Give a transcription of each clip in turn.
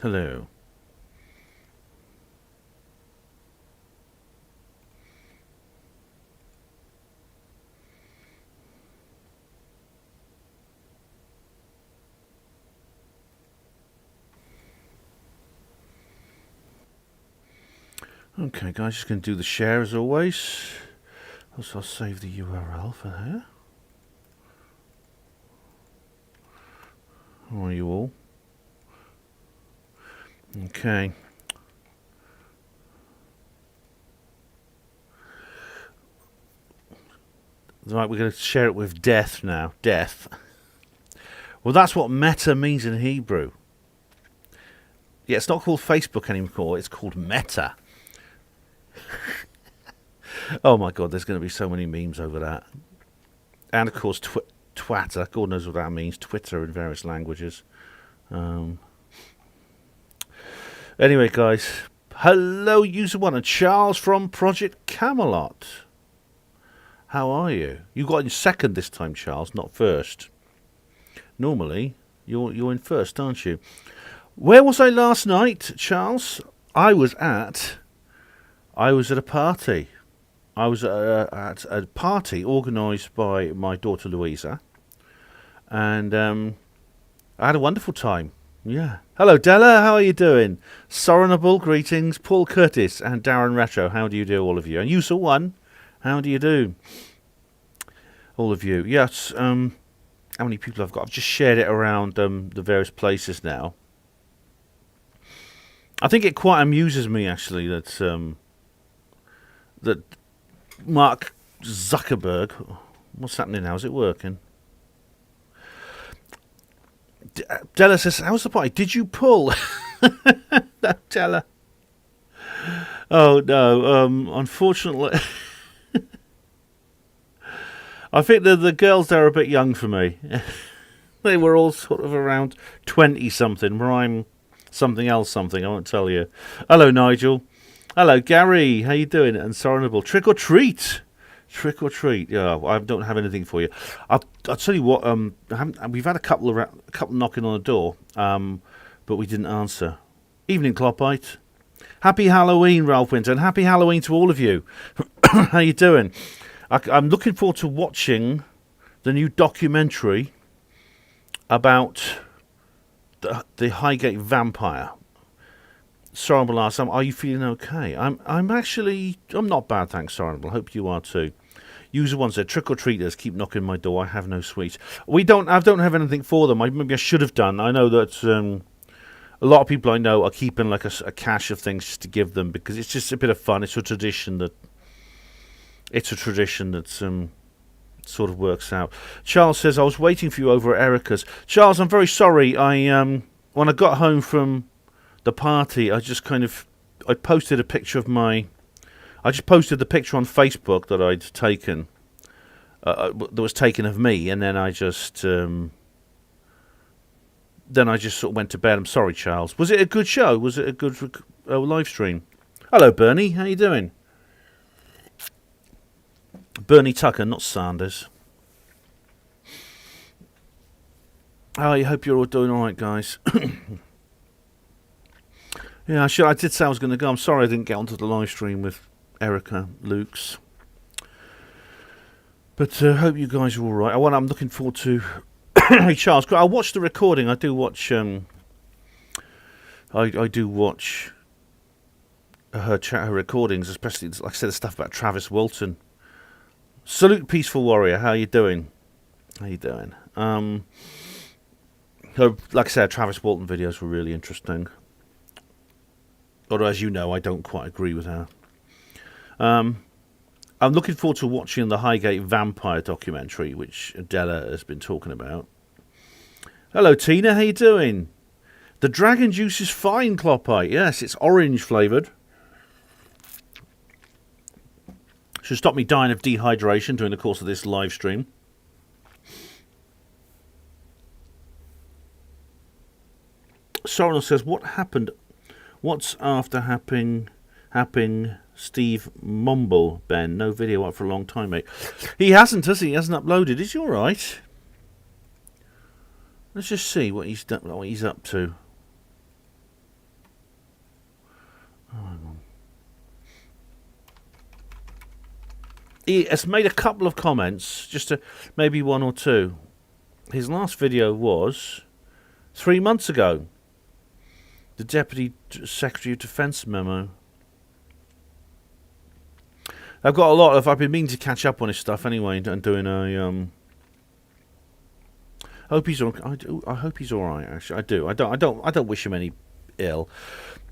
Hello. Okay, guys, just going to do the share as always. Also, I'll save the URL for here. How are you all? Okay. Right, we're going to share it with death now. Death. Well, that's what meta means in Hebrew. Yeah, it's not called Facebook anymore. It's called Meta. Oh my God, there's going to be so many memes over that. And of course, Twitter. God knows what that means. Twitter in various languages. Anyway, guys. Hello, user one, and Charles from Project Camelot. How are you? You got in second this time, Charles, not first. Normally, you're in first, aren't you? Where was I last night, Charles? I was at a party. I was at a party organised by my daughter Louisa, and I had a wonderful time. Yeah. Hello, Della. How are you doing? Sorenable, greetings. Paul Curtis and Darren Retro. How do you do, all of you? And User One, how do you do? All of you. Yes. How many people I've got? I've just shared it around the various places now. I think it quite amuses me actually that that Mark Zuckerberg. What's happening now? Is it working? Della says, "How's the party? Did you pull?" No, Della. Oh no. Unfortunately, I think the girls there are a bit young for me. They were all sort of around 20-something, where I'm something else something, I won't tell you. Hello, Nigel. Hello, Gary. How you doing? And Sorenable. Trick or treat. Trick or treat. Yeah, I don't have anything for you. I'll tell you what. We've had a couple knocking on the door, but we didn't answer. Evening, Clopite. Happy Halloween, Ralph Winter, and happy Halloween to all of you. How you doing? I'm looking forward to watching the new documentary about the Highgate vampire. Sorenable asks, are you feeling okay? I'm not bad, thanks, Sorenable. Hope you are too. User one said, trick or treaters keep knocking my door. I have no sweets. I don't have anything for them. Maybe I should have done. I know that a lot of people I know are keeping like a cache of things just to give them because it's just a bit of fun. It's a tradition that sort of works out. Charles says, I was waiting for you over at Erica's. Charles, I'm very sorry. When I got home from the party, I posted a picture of I just posted the picture on Facebook that I'd taken, that was taken of me, and then I just sort of went to bed. I'm sorry, Charles. Was it a good show? Was it a good live stream? Hello, Bernie. How you doing? Bernie Tucker, not Sanders. I hope you're all doing all right, guys. Yeah, I did say I was going to go. I'm sorry I didn't get onto the live stream with Erica Lukes. But I hope you guys are all right. I'm looking forward to... Hey, Charles, I'll watch the recording. I do watch... I do watch her recordings, especially, like I said, the stuff about Travis Walton. Salute, Peaceful Warrior. How you doing? Like I said, Travis Walton videos were really interesting. Although, as you know, I don't quite agree with her. I'm looking forward to watching the Highgate Vampire documentary, which Adela has been talking about. Hello, Tina. How you doing? The dragon juice is fine, Clopite. Yes, it's orange flavoured. Should stop me dying of dehydration during the course of this live stream. Sorenal says, what happened? What's after happening Steve Mumble, Ben? No video up for a long time, mate. He hasn't, has he? He hasn't uploaded. Is he alright? Let's just see what he's done, what he's up to. He has made a couple of comments, maybe one or two. His last video was 3 months ago. The Deputy Secretary of Defence memo. I've been meaning to catch up on his stuff anyway, and doing a I hope he's all right. Actually, I do. I don't wish him any ill.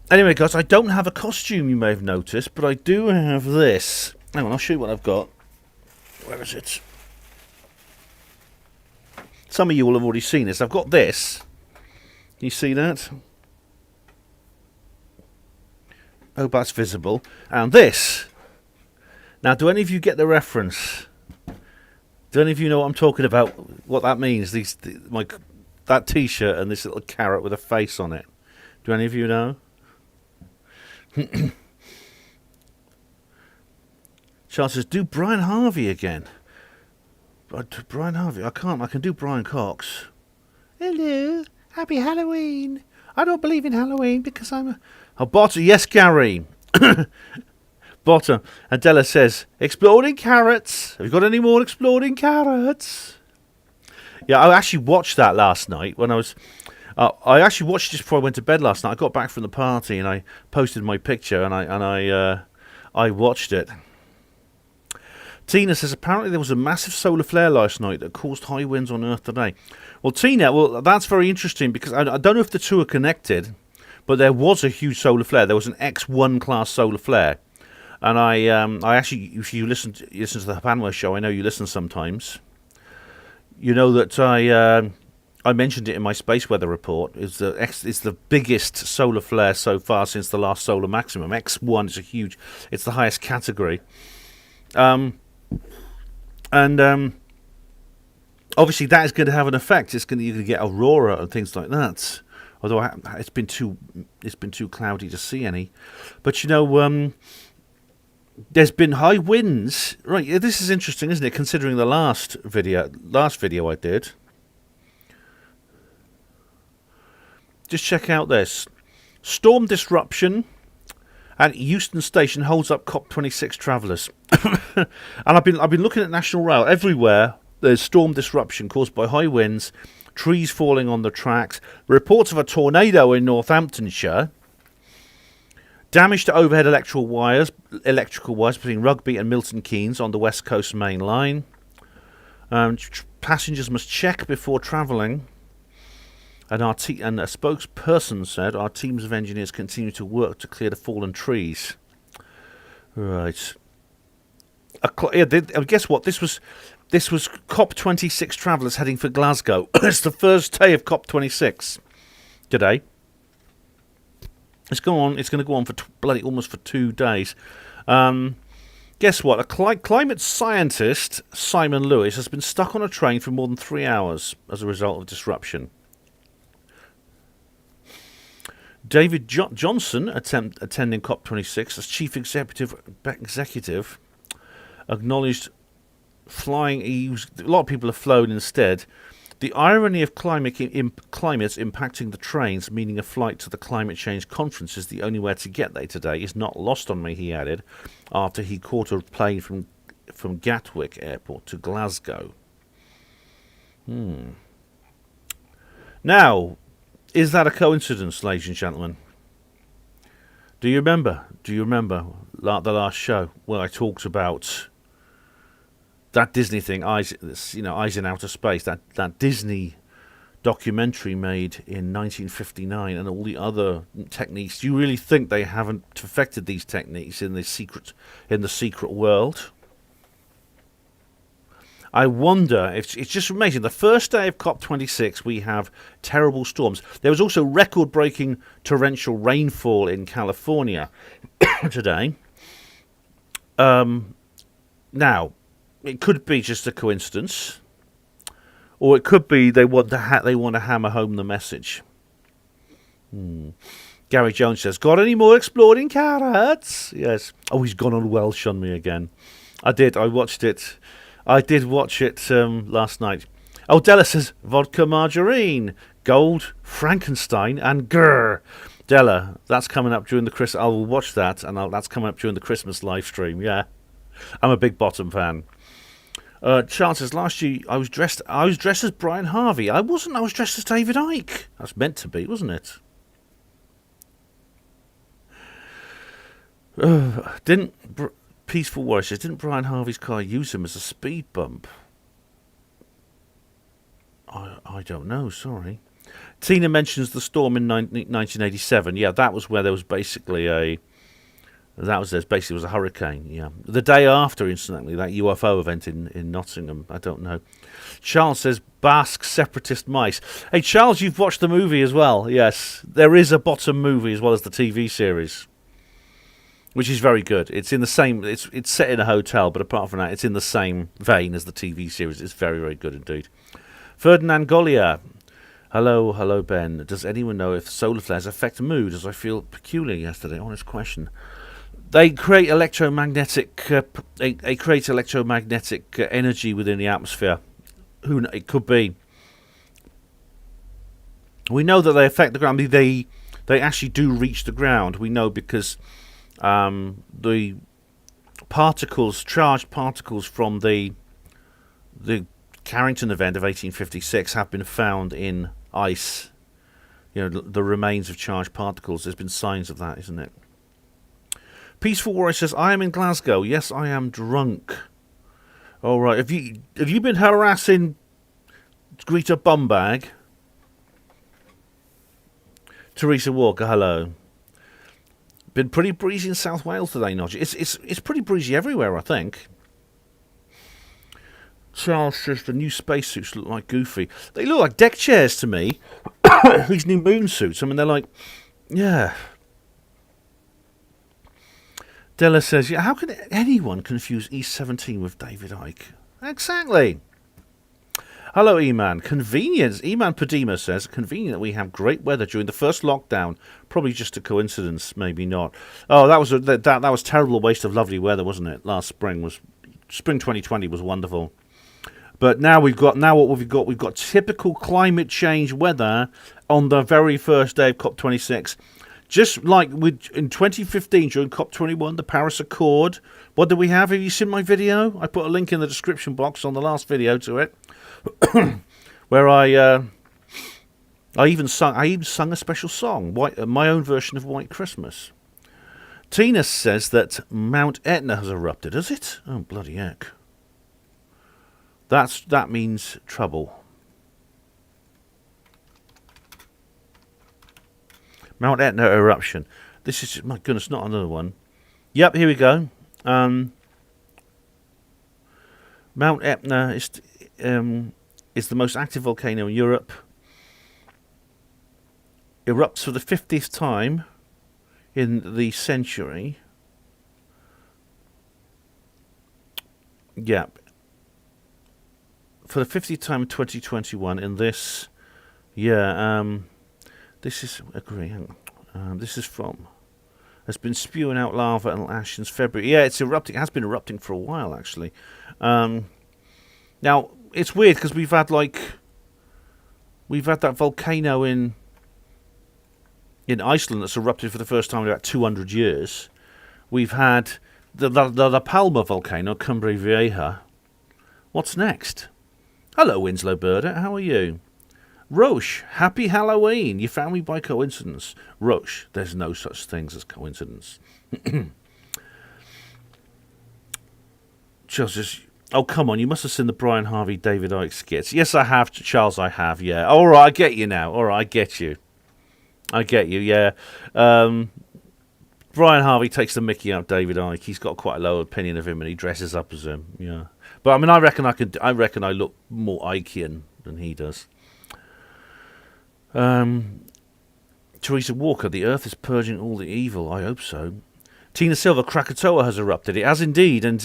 Anyway, guys, I don't have a costume. You may have noticed, but I do have this. Hang on, I'll show you what I've got. Where is it? Some of you will have already seen this. I've got this. Can you see that? Hope that's visible. And this. Now, do any of you get the reference? Do any of you know what I'm talking about? What that means? That T-shirt and this little carrot with a face on it. Do any of you know? Charles says, do Brian Harvey again. Brian Harvey, I can't. I can do Brian Cox. Hello, happy Halloween. I don't believe in Halloween because I'm a... Oh, Botter, yes, Gary. Botter. Adela says, exploding carrots. Have you got any more exploding carrots? Yeah, I actually watched that last night when I was... I actually watched it before I went to bed last night. I got back from the party and I posted my picture and I watched it. Tina says, apparently there was a massive solar flare last night that caused high winds on Earth today. Well, Tina, that's very interesting because I don't know if the two are connected, but there was a huge solar flare. There was an X1 class solar flare. And I actually, if you listen to the Panwa show, I know you listen sometimes, you know that I mentioned it in my space weather report. It's the biggest solar flare so far since the last solar maximum. X1 is it's the highest category. Obviously that is going to have an effect. You're going to get aurora and things like that. Although it's been too cloudy to see any. But you know, there's been high winds. Right, this is interesting, isn't it? Considering the last video I did. Just check out this. Storm disruption at Euston Station holds up COP26 travellers. And I've been looking at National Rail. Everywhere there's storm disruption caused by high winds, trees falling on the tracks, reports of a tornado in Northamptonshire, damage to overhead electrical wires between Rugby and Milton Keynes on the West Coast Main Line. Passengers must check before travelling. And a spokesperson said, our teams of engineers continue to work to clear the fallen trees. Right. Guess what? This was COP26 travellers heading for Glasgow. It's the first day of COP26 today. It's going to go on for almost for 2 days. Guess what? A climate scientist, Simon Lewis, has been stuck on a train for more than 3 hours as a result of disruption. David Johnson, attending COP26 as chief executive, acknowledged flying. A lot of people have flown instead. The irony of climates impacting the trains, meaning a flight to the climate change conference is the only way to get there today, is not lost on me, he added, after he caught a plane from Gatwick Airport to Glasgow. Now, is that a coincidence, ladies and gentlemen? Do you remember the last show where I talked about that Disney thing, Eyes in Outer Space, that Disney documentary made in 1959, and all the other techniques? Do you really think they haven't perfected these techniques in the secret world? I wonder if it's just amazing. The first day of COP26, we have terrible storms. There was also record-breaking torrential rainfall in California today. Now, it could be just a coincidence, or it could be they want to hammer home the message. Gary Jones says, "Got any more exploding carrots?" Yes. Oh, he's gone on Welsh on me again. I did. I watched it. I did watch it last night. Oh, Della says, vodka margarine, gold, Frankenstein, and grrr. Della, that's coming up during the Christmas. I will watch that, and that's coming up during the Christmas live stream. Yeah, I'm a big Bottom fan. Charles says last year I was dressed as Brian Harvey. I wasn't. I was dressed as David Icke. That's meant to be, wasn't it? Peaceful Warrior says, didn't Brian Harvey's car use him as a speed bump? I don't know. Sorry. Tina mentions the storm in 1987. Yeah, that was where there was basically was a hurricane. Yeah, the day after, incidentally, that UFO event in Nottingham. I don't know. Charles says Basque separatist mice. Hey, Charles, you've watched the movie as well. Yes, there is a Bottom movie as well as the TV series, which is very good. It's in the same. It's set in a hotel, but apart from that, it's in the same vein as the TV series. It's very, very good indeed. Ferdinand Gollier. Hello, Ben. Does anyone know if solar flares affect mood? As I feel peculiar yesterday. Honest question. They create electromagnetic. They create electromagnetic energy within the atmosphere. It could be. We know that they affect the ground. They actually do reach the ground. We know because the particles, charged particles from the Carrington event of 1856 have been found in ice. You know, the remains of charged particles. There's been signs of that, isn't it? Peaceful Warrior says, I am in Glasgow. Yes, I am drunk. All right. Have you been harassing Greta Thunberg? Teresa Walker, hello. Been pretty breezy in South Wales today, Nodgy. It's pretty breezy everywhere, I think. Charles says the new spacesuits look like Goofy. They look like deck chairs to me. These new moon suits. I mean, they're like, yeah. Della says, yeah, how can anyone confuse E17 with David Icke? Exactly. Hello, E-Man. Convenience. E-Man Padima says, convenient that we have great weather during the first lockdown. Probably just a coincidence, maybe not. Oh, that was terrible waste of lovely weather, wasn't it? Spring 2020 was wonderful. But now we've got typical climate change weather on the very first day of COP26. Just like in 2015 during COP21, the Paris Accord. What do we have? Have you seen my video? I put a link in the description box on the last video to it, where I even sung a special song, my own version of White Christmas. Tina says that Mount Etna has erupted. Has it? Oh, bloody heck. That means trouble. Mount Etna eruption. This is, my goodness, not another one. Yep, here we go. Mount Etna is the most active volcano in Europe. Erupts for the 50th time in the century. Yep. For the 50th time in 2021 in this year. This is this is from. Has been spewing out lava and ash since February. Yeah, it's erupting. It has been erupting for a while, actually. Now it's weird because we've had that volcano in Iceland that's erupted for the first time in about 200 years. We've had the Palma volcano, Cumbre Vieja. What's next? Hello, Winslow Birder. How are you? Roche, happy Halloween. You found me by coincidence. Roche, there's no such things as coincidence. Charles says, oh, come on, you must have seen the Brian Harvey, David Icke skits. Yes, I have, Charles, I have, yeah. All right, I get you now. All right, I get you, yeah. Brian Harvey takes the mickey out of David Icke. He's got quite a low opinion of him, and he dresses up as him, yeah. But, I mean, I reckon I look more Ickean than he does. Teresa Walker, the earth is purging all the evil. I hope so. Tina Silva, Krakatoa has erupted. It has indeed, and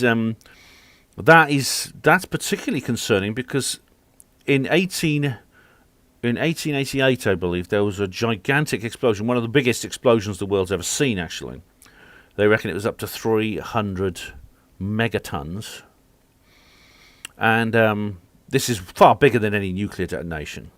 that's particularly concerning because in 1888, I believe, there was a gigantic explosion, one of the biggest explosions the world's ever seen, actually. They reckon it was up to 300 megatons. And this is far bigger than any nuclear detonation.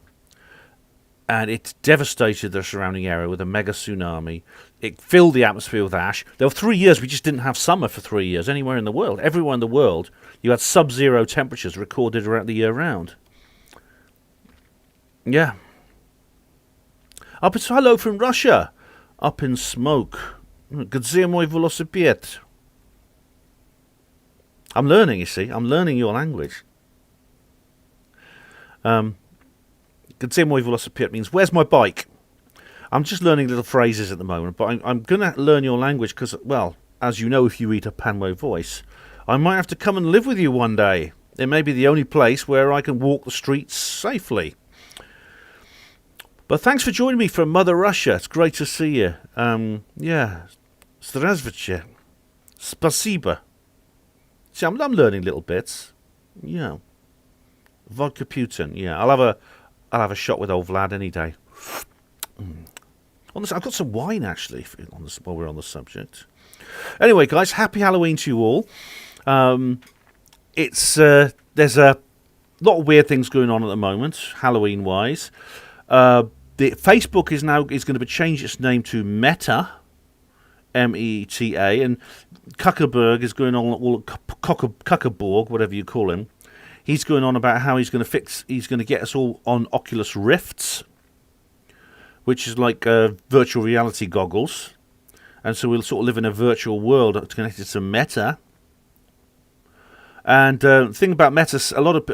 and it devastated the surrounding area with a mega tsunami. It filled the atmosphere with ash. There were 3 years we just didn't have summer for 3 years anywhere in the world. Everywhere in the world, you had sub-zero temperatures recorded around the year round. Yeah. Hello from Russia. Up in smoke. Gdzie mój velocipede? I'm learning, you see. I'm learning your language. Gdzie mój velocipede means, where's my bike? I'm just learning little phrases at the moment, but I'm going to learn your language because, well, as you know if you read a Panway Voice, I might have to come and live with you one day. It may be the only place where I can walk the streets safely. But thanks for joining me from Mother Russia. It's great to see you. Yeah. Zdravstvuyte. Spasiba. See, I'm learning little bits. Yeah. Vodka Putin. Yeah, I'll have a shot with old Vlad any day. I've got some wine actually while we're on the subject. Anyway, guys, happy Halloween to you all. There's a lot of weird things going on at the moment, Halloween wise. The Facebook is going to change its name to Meta, M-E-T-A, and Zuckerberg is going on, Zuckerberg, whatever you call him. He's going on about how he's going to get us all on Oculus Rifts, which is like virtual reality goggles, and so we'll sort of live in a virtual world connected to Meta. And the thing about Meta, a lot of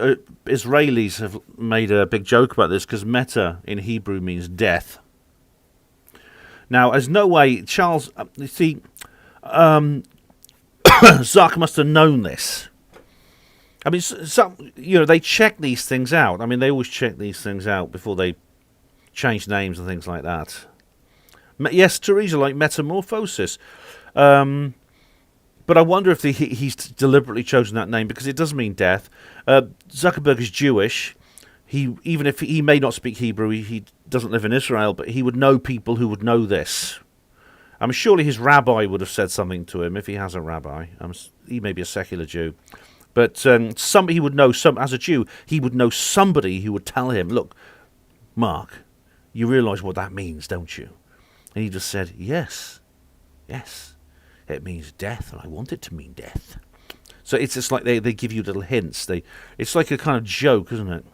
Israelis have made a big joke about this because Meta in Hebrew means death. Now, there's no way Charles. You see, Zuck must have known this. I mean, they check these things out. I mean, they always check these things out before they change names and things like that. Yes, Teresa, like metamorphosis. But I wonder if he's deliberately chosen that name because it does mean death. Zuckerberg is Jewish. Even if he may not speak Hebrew, he doesn't live in Israel, but he would know people who would know this. I mean, surely his rabbi would have said something to him if he has a rabbi. He may be a secular Jew. But he would know, as a Jew, he would know somebody who would tell him, look, Mark, you realise what that means, don't you? And he just said, yes. It means death, and I want it to mean death. So it's just like they give you little hints. It's like a kind of joke, isn't it?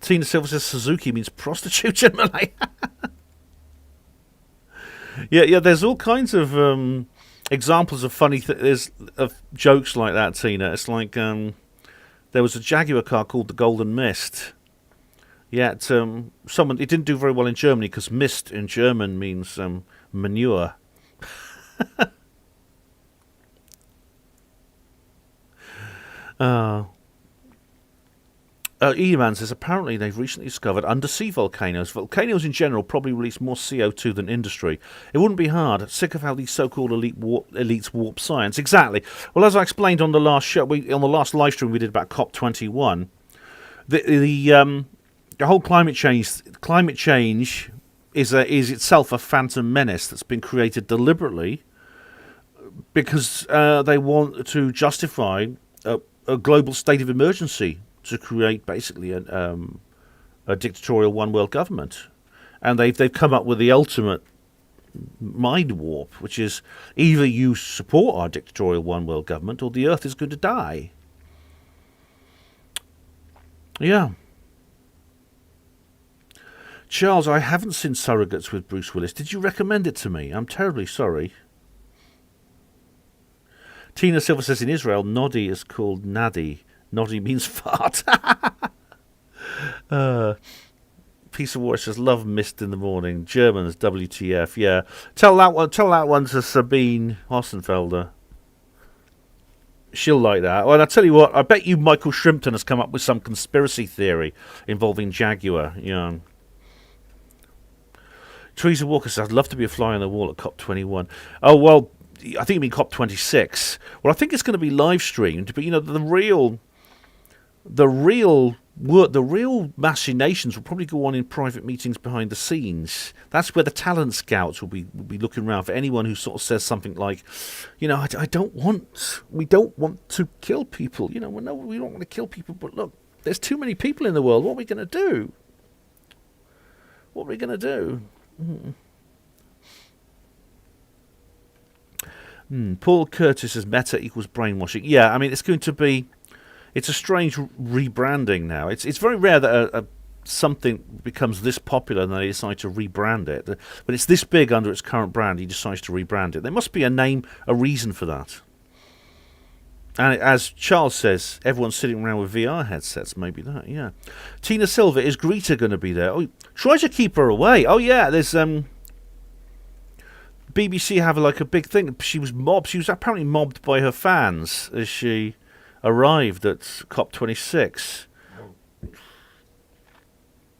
Tina Silver says Suzuki means prostitute in Malay. yeah. There's all kinds of examples of funny of jokes like that, Tina. It's like there was a Jaguar car called the Golden Mist. Yet it didn't do very well in Germany because mist in German means manure. E-Man says apparently they've recently discovered undersea volcanoes. Volcanoes in general probably release more CO2 than industry. It wouldn't be hard. Sick of how these so-called elites warp science. Exactly. Well, as I explained on the last show, on the last live stream we did about COP21, the whole climate change is itself a phantom menace that's been created deliberately because they want to justify a global state of emergency to create basically a dictatorial one world government, and they've come up with the ultimate mind warp, which is either you support our dictatorial one world government or the Earth is going to die. Yeah. Charles, I haven't seen Surrogates with Bruce Willis. Did you recommend it to me? I'm terribly sorry. Tina Silver says in Israel, Noddy is called Nadi. Noddy means fart. Piece of War says, love mist in the morning. Germans, WTF. Yeah. Tell that one to Sabine Hossenfelder. She'll like that. Well, I'll tell you what, I bet you Michael Shrimpton has come up with some conspiracy theory involving Jaguar. Yeah. Teresa Walker says, I'd love to be a fly on the wall at COP21. Oh, well, I think you mean COP26. Well, I think it's going to be live streamed, but, the real machinations will probably go on in private meetings behind the scenes. That's where the talent scouts will be looking around for anyone who sort of says something like, we don't want to kill people. We don't want to kill people, but look, there's too many people in the world. What are we going to do? What are we going to do? Paul Curtis says meta equals brainwashing. Yeah, I mean, it's going to be... It's a strange rebranding now. It's very rare that something becomes this popular and they decide to rebrand it. But it's this big under its current brand, he decides to rebrand it. There must be a reason for that. And as Charles says, everyone's sitting around with VR headsets. Maybe that, yeah. Tina Silva, is Greta going to be there? Oh, try to keep her away. Oh, yeah, there's... BBC have like a big thing. She was mobbed. She was apparently mobbed by her fans as she arrived at COP26.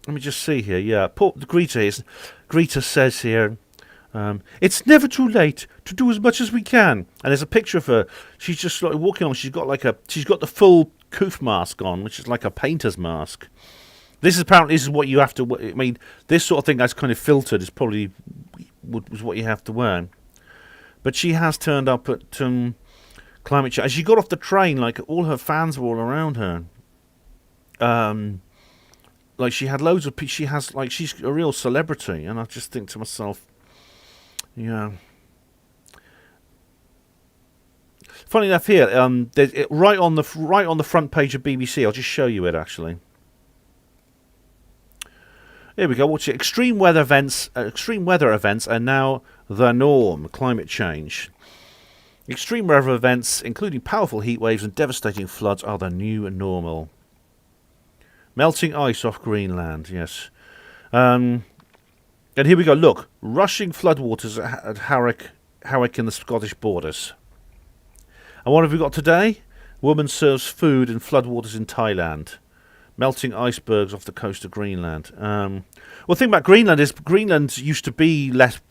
Let me just see here. Yeah, Greta says here, it's never too late to do as much as we can. And there's a picture of her. She's just like walking on. She's got the full coof mask on, which is like a painter's mask. This is what you have to. I mean, this sort of thing that's kind of filtered is probably was what you have to wear. But she has turned up at climate change. As she got off the train, like all her fans were all around her. Like she had loads of people. She's a real celebrity, and I just think to myself, yeah. Funny enough, here, right on the front page of BBC. I'll just show you it actually. Here we go. Watch it. Extreme weather events are now the norm. Climate change. Extreme weather events, including powerful heat waves and devastating floods, are the new normal. Melting ice off Greenland. Yes. And here we go. Look, rushing floodwaters at Harwich in the Scottish borders. And what have we got today? Woman serves food in floodwaters in Thailand. Melting icebergs off the coast of Greenland. Well, the thing about Greenland is Greenland used to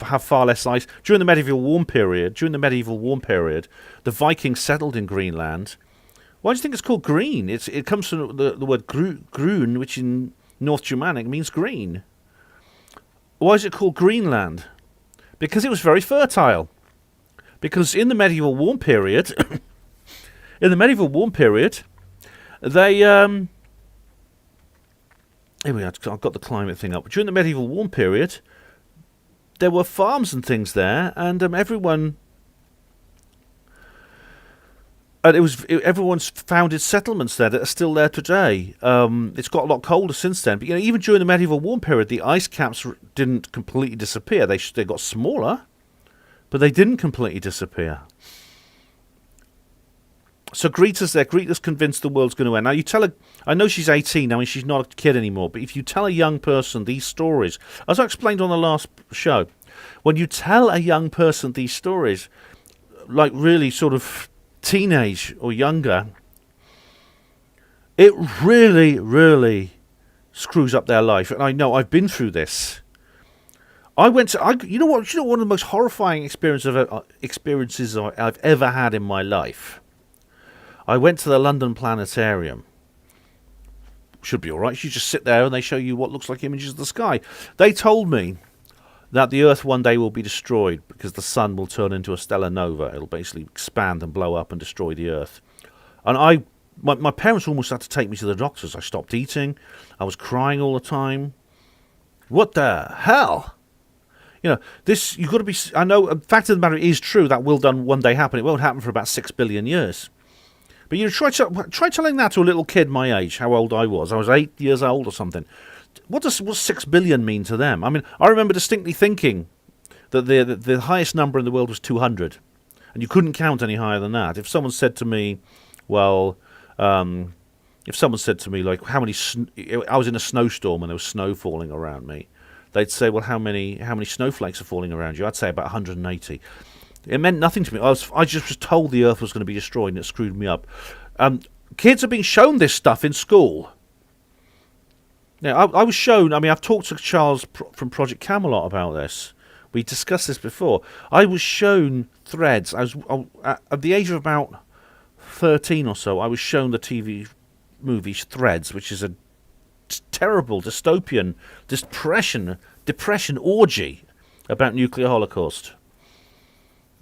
have far less ice during the medieval warm period. The Vikings settled in Greenland. Why do you think it's called green? It comes from the word grun, which in North Germanic means green. Why is it called Greenland? Because it was very fertile. Because in the medieval warm period, they Anyway, I've got the climate thing up. During the medieval warm period, there were farms and things there, and everyone's founded settlements there that are still there today. It's got a lot colder since then, but even during the medieval warm period, the ice caps didn't completely disappear. They got smaller, but they didn't completely disappear. So Greta's there. Greta's convinced the world's going to end. Now you tell her, I know she's 18, I mean she's not a kid anymore, but if you tell a young person these stories, as I explained on the last show, when you tell a young person these stories, like really sort of teenage or younger, it really, really screws up their life. And I know, I've been through this. One of the most horrifying experiences I've ever had in my life. I went to the London Planetarium. Should be all right. You just sit there and they show you what looks like images of the sky. They told me that the Earth one day will be destroyed because the sun will turn into a stellar nova. It'll basically expand and blow up and destroy the Earth. And my parents almost had to take me to the doctors. I stopped eating. I was crying all the time. What the hell? You've got to be... I know, the fact of the matter is true, that will one day happen. It won't happen for about 6 billion years. But try telling that to a little kid my age, how old I was. I was 8 years old or something. What does 6 billion mean to them? I mean, I remember distinctly thinking that the highest number in the world was 200. And you couldn't count any higher than that. If someone said to me, like, how many... I was in a snowstorm and there was snow falling around me. They'd say, well, how many snowflakes are falling around you? I'd say about 180. It meant nothing to me. I just was told the Earth was going to be destroyed, and it screwed me up. Kids are being shown this stuff in school. Now, I was shown... I mean, I've talked to Charles from Project Camelot about this. We discussed this before. I was shown threads. At the age of about 13 or so, I was shown the TV movie Threads, which is a terrible dystopian depression orgy about nuclear holocaust.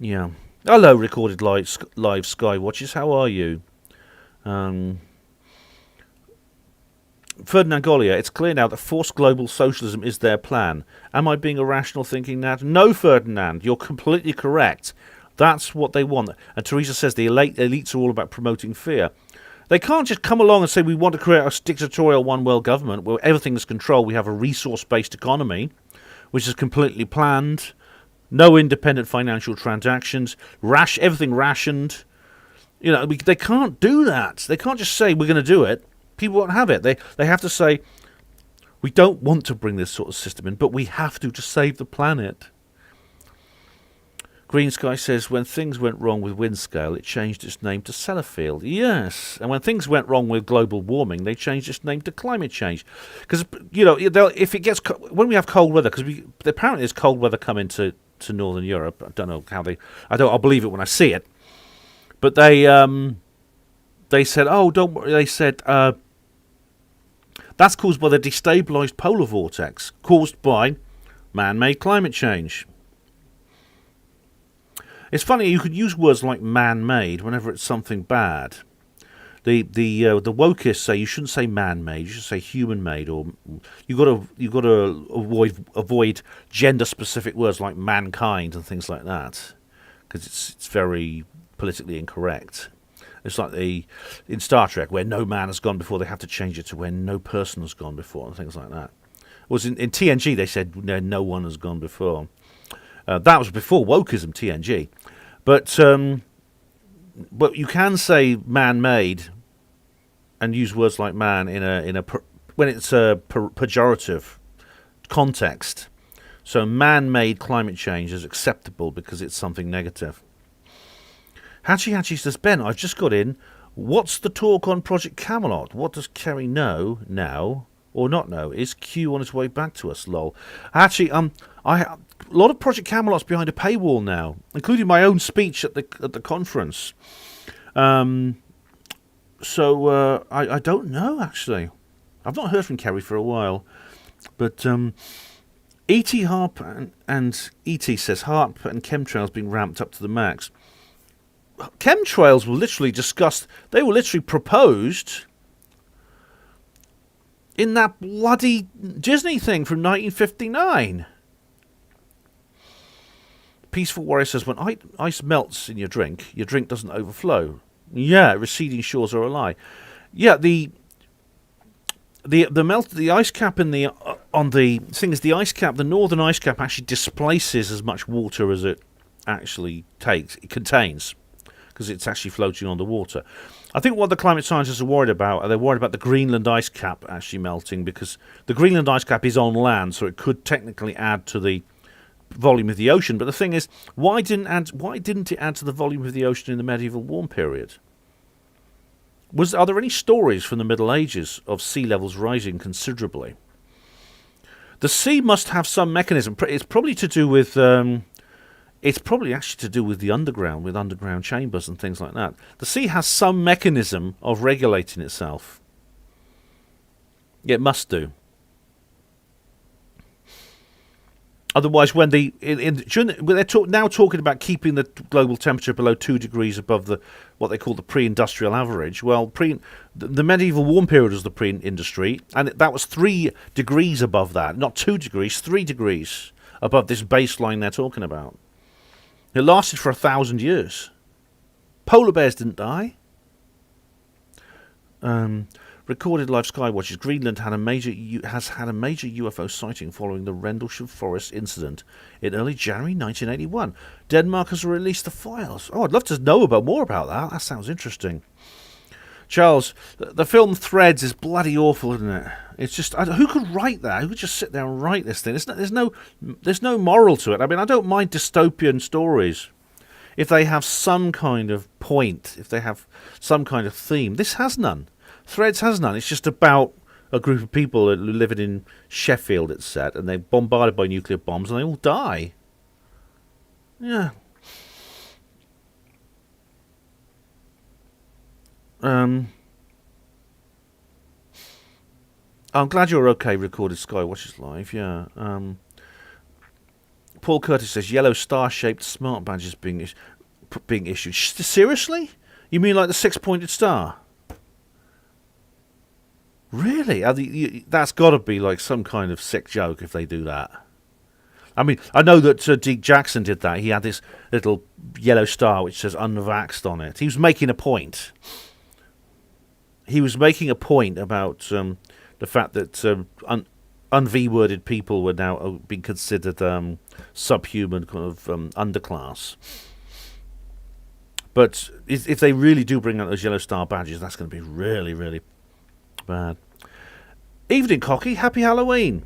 Yeah. Hello, recorded live Sky Watchers. How are you? Ferdinand Gollier, it's clear now that forced global socialism is their plan. Am I being irrational thinking that? No, Ferdinand, you're completely correct. That's what they want. And Teresa says the elites are all about promoting fear. They can't just come along and say we want to create a dictatorial one world government where everything is controlled. We have a resource-based economy, which is completely planned, no independent financial transactions, everything rationed. You know, they can't do that. They can't just say we're going to do it. People won't have it. They have to say, we don't want to bring this sort of system in, but we have to save the planet. Green Sky says, when things went wrong with Windscale, it changed its name to Sellafield. Yes, and when things went wrong with global warming, they changed its name to climate change. Because, you know, if it gets... When we have cold weather, because apparently there's cold weather coming to Northern Europe. I don't know how I'll believe it when I see it. But they said, oh, don't worry. They said... That's caused by the destabilised polar vortex, caused by man-made climate change. It's funny, you could use words like man-made whenever it's something bad. The wokists say you shouldn't say man-made, you should say human-made, or you got to avoid gender-specific words like mankind and things like that, because it's very politically incorrect. It's like in Star Trek, where no man has gone before, they have to change it to where no person has gone before, and things like that. In TNG, they said no one has gone before. That was before wokeism, TNG. But you can say man-made and use words like man when it's a pejorative context. So man-made climate change is acceptable because it's something negative. Hatchy says, Ben, I've just got in. What's the talk on Project Camelot? What does Kerry know now or not know? Is Q on his way back to us? Lol. Actually, a lot of Project Camelot's behind a paywall now, including my own speech at the conference. So I don't know, actually. I've not heard from Kerry for a while. But E.T. Harp and E.T. says HARP and chemtrails being ramped up to the max. Chemtrails were literally discussed. They were literally proposed in that bloody Disney thing from 1959. Peaceful Warrior says, when ice melts in your drink doesn't overflow. Yeah, receding shores are a lie. Yeah, the ice cap in the on the thing is the ice cap. The northern ice cap actually displaces as much water as it actually contains, because it's actually floating on the water. I think what the climate scientists are worried about, they're worried about the Greenland ice cap actually melting, because the Greenland ice cap is on land, so it could technically add to the volume of the ocean. But the thing is, why didn't it add to the volume of the ocean in the medieval warm period? Are there any stories from the Middle Ages of sea levels rising considerably? The sea must have some mechanism. It's probably to do with... It's probably actually to do with the underground, with underground chambers and things like that. The sea has some mechanism of regulating itself. It must do. Otherwise, when they're now talking about keeping the global temperature below 2 degrees above what they call the pre-industrial average. Well, the medieval warm period was the pre-industry, and that was 3 degrees above that, not 2 degrees, 3 degrees above this baseline they're talking about. It lasted for 1,000 years. Polar bears didn't die. Recorded live skywatches. Greenland has had a major UFO sighting following the Rendlesham Forest incident in early January 1981. Denmark has released the files. Oh, I'd love to know more about that. That sounds interesting. Charles, the film Threads is bloody awful, isn't it? It's just, who could write that? Who could just sit there and write this thing? There's no moral to it. I mean, I don't mind dystopian stories if they have some kind of point, if they have some kind of theme. This has none. Threads has none. It's just about a group of people who live in Sheffield, it's said, and they're bombarded by nuclear bombs and they all die. Yeah. I'm glad you're okay, recorded Skywatchers Live, yeah. Paul Curtis says, yellow star-shaped smart badges being issued. Seriously? You mean like the 6-pointed star? Really? That's got to be like some kind of sick joke if they do that. I mean, I know that Deke Jackson did that. He had this little yellow star which says unvaxxed on it. He was making a point. He was making a point about the fact that un-V-worded people were now being considered subhuman kind of underclass. But if they really do bring out those yellow star badges, that's going to be really, really bad. Evening, Cocky. Happy Halloween.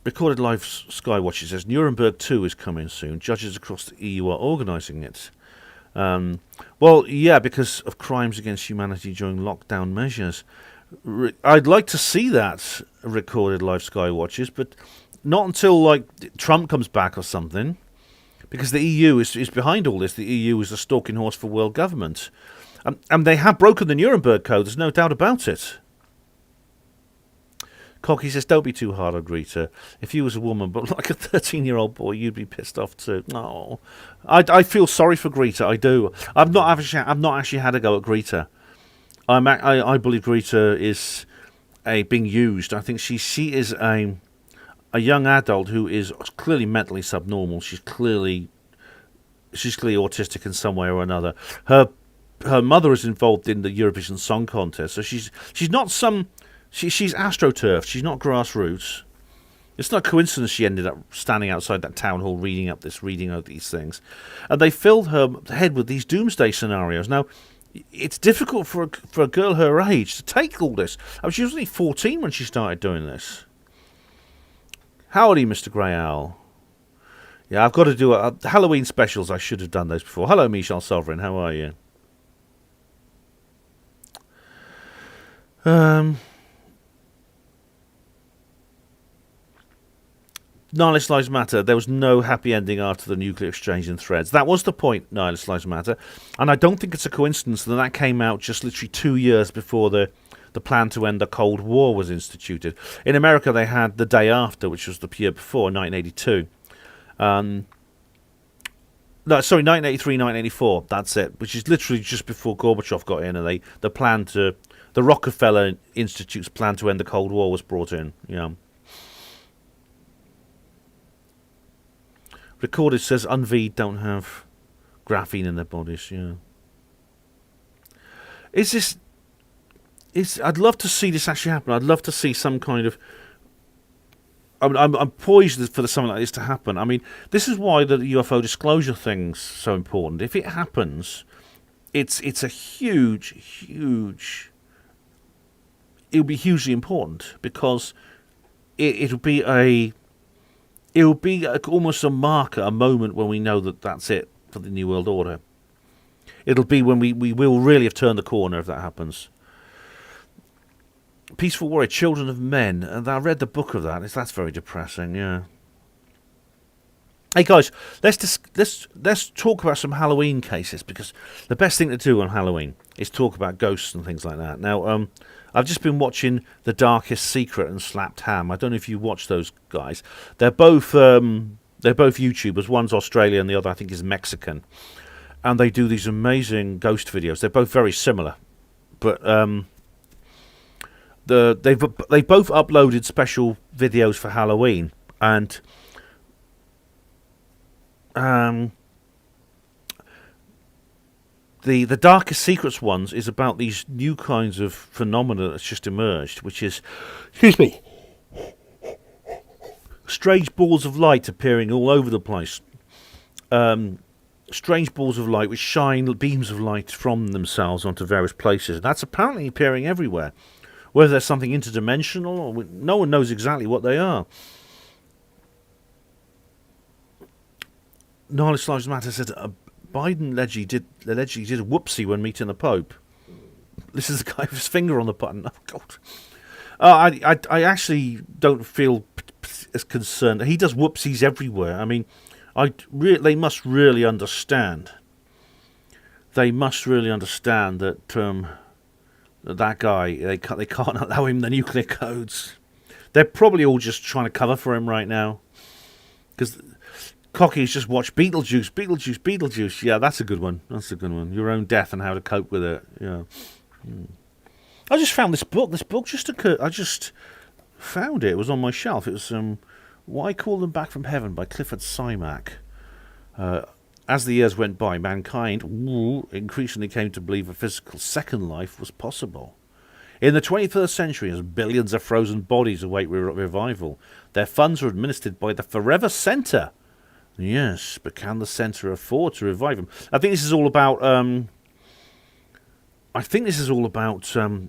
Recorded Live Skywatcher says Nuremberg 2 is coming soon. Judges across the EU are organising it. Well, yeah, because of crimes against humanity during lockdown measures. I'd like to see that, Recorded Live Skywatchers, but not until like Trump comes back or something, because the EU is behind all this. The EU is a stalking horse for world government, and they have broken the Nuremberg Code. There's no doubt about it. Cocky says, don't be too hard on Greta. If you was a woman, but like a 13-year-old boy, you'd be pissed off too. No, I feel sorry for Greta. I do. I've not actually had a go at Greta. I believe Greta is being used. I think she is a young adult who is clearly mentally subnormal. She's clearly autistic in some way or another. Her mother is involved in the Eurovision Song Contest, so she's not some. She's astroturf. She's not grassroots. It's not a coincidence she ended up standing outside that town hall reading out these things. And they filled her head with these doomsday scenarios. Now, it's difficult for a girl her age to take all this. I mean, she was only 14 when she started doing this. Howdy, Mr. Grey Owl. Yeah, I've got to do Halloween specials. I should have done those before. Hello, Michelle Sovereign. How are you? Nihilist Lives Matter. There was no happy ending after the nuclear exchange in Threads. That was the point, Nihilist Lives Matter. And I don't think it's a coincidence that came out just literally 2 years before the plan to end the Cold War was instituted. In America, they had the day after, which was the year before, 1982. No, sorry, 1983, 1984. That's it, which is literally just before Gorbachev got in, and the Rockefeller Institute's plan to end the Cold War was brought in. Yeah. Recorded says un-V don't have graphene in their bodies. Yeah. I'd love to see this actually happen. I'd love to see some kind of. I'm poised for something like this to happen. I mean, this is why the UFO disclosure thing's so important. If it happens, it's a huge. It'll be hugely important because it'll be almost a marker, a moment when we know that that's it for the New World Order. It'll be when we will really have turned the corner if that happens. Peaceful Warrior, Children of Men, and I read the book of that. That's very depressing. Yeah. Hey guys, let's talk about some Halloween cases, because the best thing to do on Halloween is talk about ghosts and things like that. Now, I've just been watching The Darkest Secret and Slapped Ham. I don't know if you watch those guys. They're both YouTubers. One's Australian, the other I think is Mexican, and they do these amazing ghost videos. They're both very similar, but they both uploaded special videos for Halloween, and the Darkest Secrets ones is about these new kinds of phenomena that's just emerged, which is, excuse me, strange balls of light appearing all over the place. Strange balls of light which shine beams of light from themselves onto various places. And that's apparently appearing everywhere. Whether there's something interdimensional, or no one knows exactly what they are. Nihilist Lives Matter said Biden allegedly did a whoopsie when meeting the Pope. This is the guy with his finger on the button. Oh God! I actually don't feel as concerned. He does whoopsies everywhere. I mean, they must really understand. They must really understand that that guy, they can't allow him the nuclear codes. They're probably all just trying to cover for him right now, because Cocky's just watched Beetlejuice, Beetlejuice, Beetlejuice. Yeah, that's a good one. That's a good one. Your own death and how to cope with it. Yeah. I just found this book. This book just occurred. I just found it. It was on my shelf. It was Why Call Them Back from Heaven by Clifford Simak. As the years went by, mankind increasingly came to believe a physical second life was possible. In the 21st century, as billions of frozen bodies await revival, their funds are administered by the Forever Centre. Yes, but can the centre afford to revive them? I think this is all about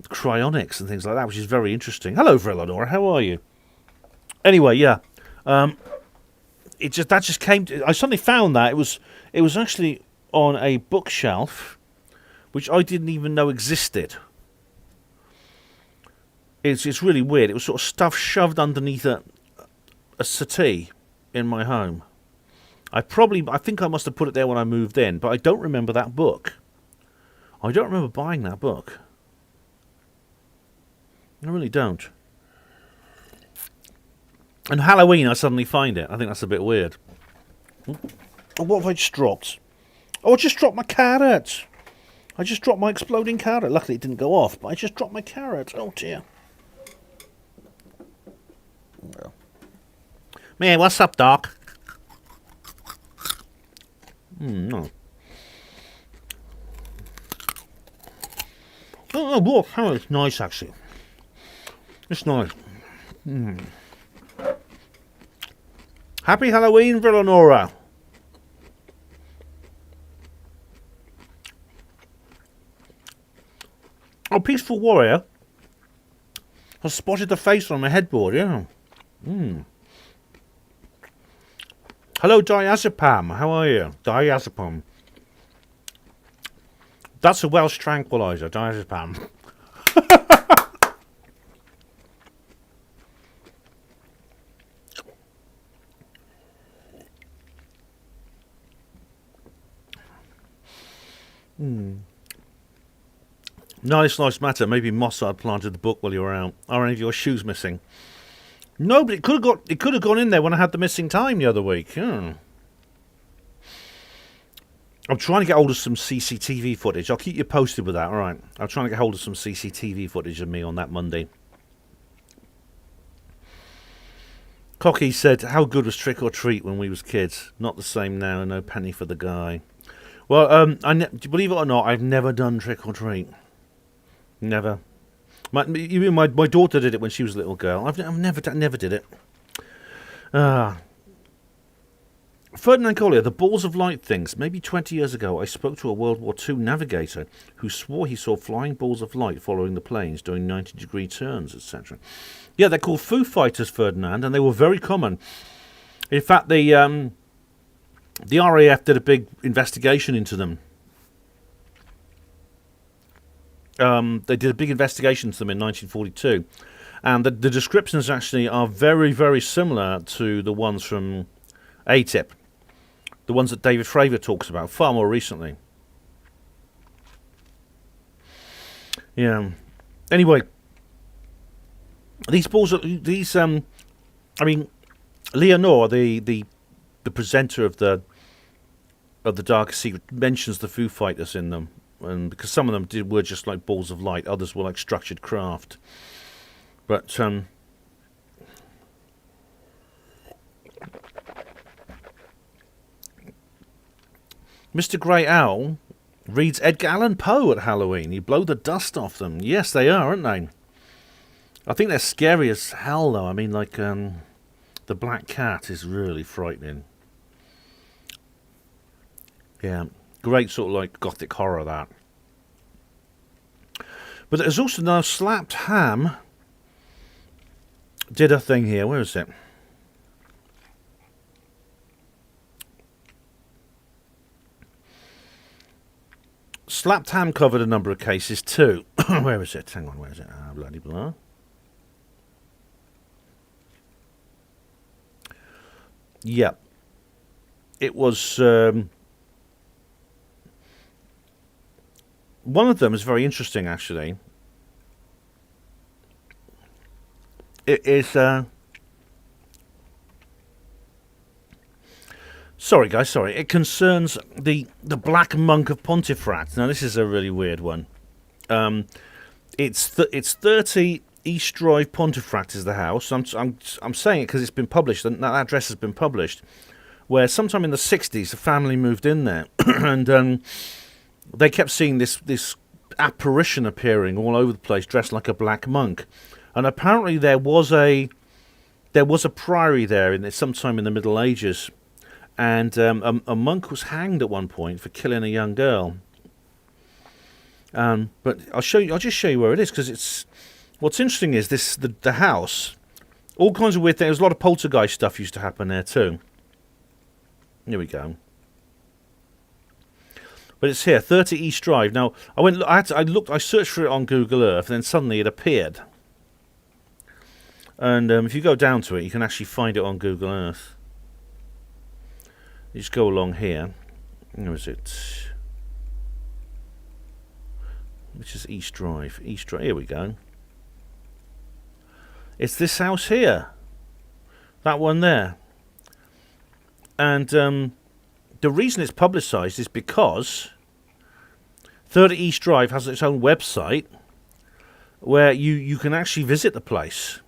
cryonics and things like that, which is very interesting. Hello, Villanora. How are you? Anyway, yeah. That just came. I suddenly found that it was actually on a bookshelf, which I didn't even know existed. It's really weird. It was sort of stuff shoved underneath a settee in my home. I think I must have put it there when I moved in, but I don't remember that book. I don't remember buying that book. I really don't. And Halloween, I suddenly find it. I think that's a bit weird. Oh, what have I just dropped? Oh, I just dropped my carrot. I just dropped my exploding carrot. Luckily, it didn't go off, but I just dropped my carrot. Oh, dear. Well. Man, what's up, Doc? No. Oh, look, it's nice, actually. It's nice. Happy Halloween, Villanora. Oh, Peaceful Warrior has spotted the face on my headboard, yeah. Hello, diazepam. How are you? Diazepam. That's a Welsh tranquilizer, diazepam. Nice matter. Maybe Mossad planted the book while you were out. Are any of your shoes missing? No, but it could have gone in there when I had the missing time the other week. I'm trying to get hold of some CCTV footage. I'll keep you posted with that. All right. I'm trying to get hold of some CCTV footage of me on that Monday. Cocky said, "How good was Trick or Treat when we was kids? Not the same now. No penny for the guy." Well, believe it or not, I've never done Trick or Treat. Never. My daughter did it when she was a little girl. I've never did it. Ferdinand Collier, the balls of light things. Maybe 20 years ago, I spoke to a World War II navigator who swore he saw flying balls of light following the planes doing 90-degree turns, etc. Yeah, they're called Foo Fighters, Ferdinand, and they were very common. In fact, the RAF did a big investigation into them. They did a big investigation into them in 1942, and the descriptions actually are very, very similar to the ones from ATIP, the ones that David Fravor talks about far more recently. Yeah. Anyway, these balls are these. Leonore, the presenter of the Darkest Secret, mentions the Foo Fighters in them. And because some of them were just like balls of light, others were like structured craft. But Mr. Grey Owl reads Edgar Allan Poe at Halloween. You blow the dust off them. Yes, they are, aren't they? I think they're scary as hell, though. I mean, like the Black Cat is really frightening. Yeah. Great sort of like gothic horror, that. But there's also now Slapped Ham did a thing here. Where is it? Slapped Ham covered a number of cases too. Where is it? Hang on, where is it? Ah, bloody blah. Yeah. It was... one of them is very interesting, actually. It is Sorry, guys, sorry. It concerns the Black Monk of Pontefract. Now, this is a really weird one. It's 30 East Drive, Pontefract is the house. I'm saying it because it's been published, and that address has been published, where sometime in the 60s, a family moved in there, and they kept seeing this apparition appearing all over the place, dressed like a black monk. And apparently there was a priory there sometime in the Middle Ages, and a monk was hanged at one point for killing a young girl. But I'll just show you where it is, because what's interesting is the house, all kinds of weird things. There's a lot of poltergeist stuff used to happen there too. Here we go. But it's here, 30 East Drive. Now I searched for it on Google Earth, and then suddenly it appeared. And if you go down to it, you can actually find it on Google Earth. You just go along here. Where is it? Which is East Drive. East Drive. Here we go. It's this house here. That one there. And the reason it's publicised is because 30 East Drive has its own website where you can actually visit the place.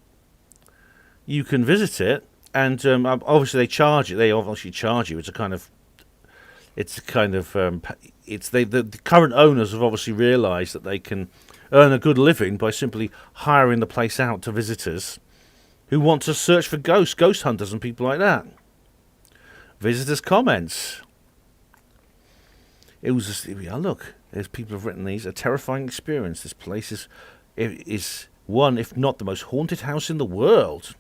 You can visit it, and obviously they charge you. They obviously charge you. The current owners have obviously realised that they can earn a good living by simply hiring the place out to visitors who want to search for ghost hunters and people like that. Visitors' comments. It was just, look, there's people have written these. A terrifying experience. This place is one, if not the most haunted house in the world.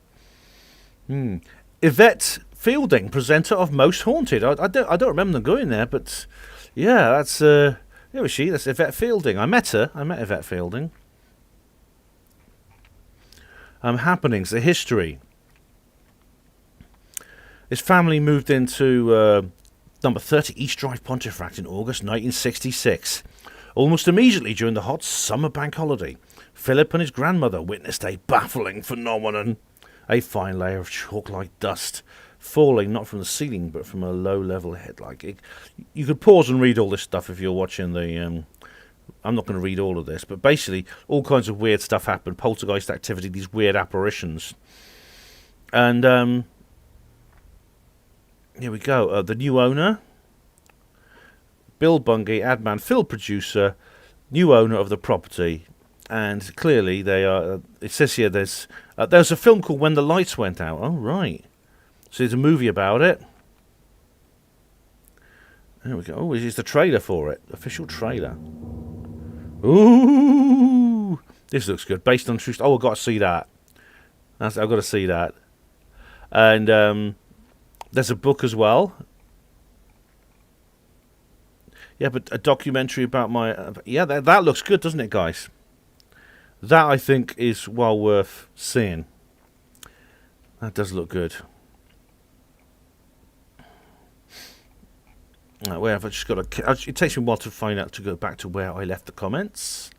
Yvette Fielding, presenter of Most Haunted. I don't remember them going there, but yeah, that's there was she. That's Yvette Fielding. I met her. I met Yvette Fielding. Happenings, the history. His family moved into number 30 East Drive, Pontefract in August 1966. Almost immediately during the hot summer bank holiday, Philip and his grandmother witnessed a baffling phenomenon. A fine layer of chalk-like dust falling not from the ceiling but from a low-level head. You could pause and read all this stuff if you're watching the... I'm not going to read all of this, but basically all kinds of weird stuff happened. Poltergeist activity, these weird apparitions. And here we go. The new owner, Bill Bungay, Adman, Phil producer, new owner of the property. And clearly they are... it says here there's a film called When the Lights Went Out. Oh, right. So there's a movie about it. There we go. Oh, this is the trailer for it. Official trailer. Ooh! This looks good. Based on true... oh, I've got to see that. I've got to see that. And there's a book as well. Yeah, but a documentary about my... yeah, that looks good, doesn't it, guys? That, I think, is well worth seeing. That does look good. Where have I just got to... it takes me a while to find out, to go back to where I left the comments.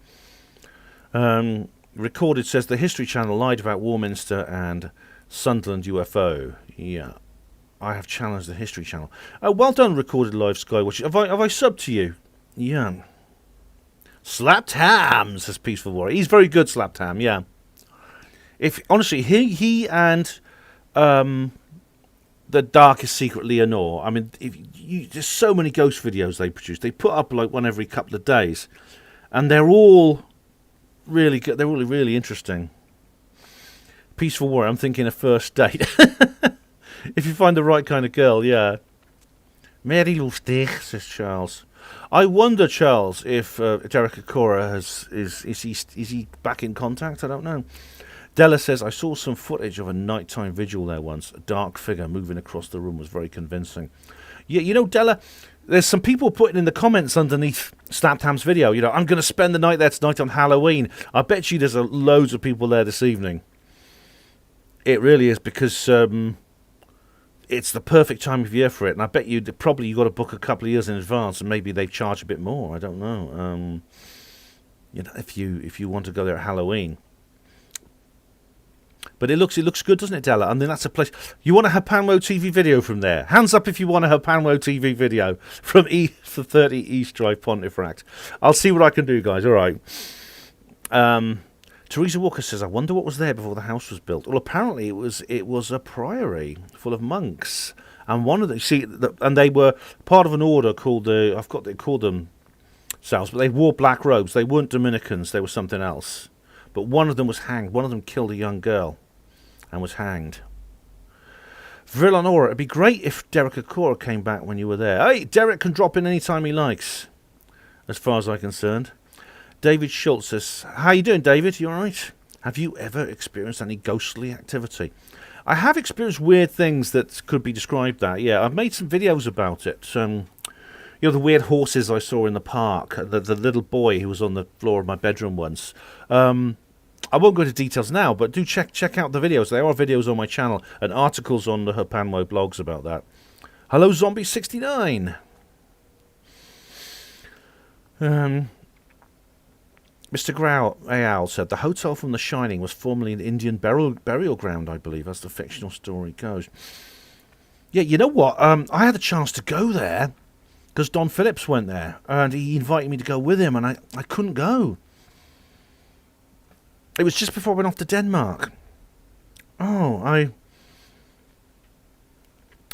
Recorded says the History Channel lied about Warminster and Sunderland UFO. Yeah. I have challenged the History Channel. Well done, Recorded Live Skywatch. Have I subbed to you? Yeah. Slapped Ham, says Peaceful Warrior. He's very good, Slapped Ham, yeah. Honestly, he and the Darkest Secret Leonore, I mean, there's so many ghost videos they produce. They put up like one every couple of days. And they're all really good. They're really, really interesting. Peaceful Warrior, I'm thinking a first date. If you find the right kind of girl, yeah. Mary Lustig, says Charles. I wonder, Charles, if Derek Akora is he back in contact? I don't know. Della says, I saw some footage of a nighttime vigil there once. A dark figure moving across the room was very convincing. Yeah, you know, Della, there's some people putting in the comments underneath Snapham's video, I'm going to spend the night there tonight on Halloween. I bet you there's loads of people there this evening. It really is, because it's the perfect time of year for it, and I bet you got to book a couple of years in advance, and maybe they charge a bit more. I don't know. If you want to go there at Halloween. But it looks good, doesn't it, Della? And then that's a place. You want a Hapanwo TV video from there? Hands up if you want a Hapanwo TV video from for 30 East Drive, Pontefract. I'll see what I can do, guys. All right. Teresa Walker says, I wonder what was there before the house was built. Well, apparently it was a priory full of monks. And one of them, and they were part of an order called they called themselves, but they wore black robes. They weren't Dominicans, they were something else. But one of them was hanged. One of them killed a young girl and was hanged. Villanora, it'd be great if Derek Akora came back when you were there. Hey, Derek can drop in any time he likes, as far as I'm concerned. David Schultz says, how you doing, David? You all right? Have you ever experienced any ghostly activity? I have experienced weird things that could be described that. Yeah, I've made some videos about it. You know, the weird horses I saw in the park, the little boy who was on the floor of my bedroom once. I won't go into details now, but do check out the videos. There are videos on my channel and articles on the Hapanwo blogs about that. Hello, Zombie69. Mr. Ayal said, the hotel from The Shining was formerly an Indian burial ground, I believe, as the fictional story goes. Yeah, you know what? I had a chance to go there because Don Phillips went there, and he invited me to go with him, and I couldn't go. It was just before I went off to Denmark. But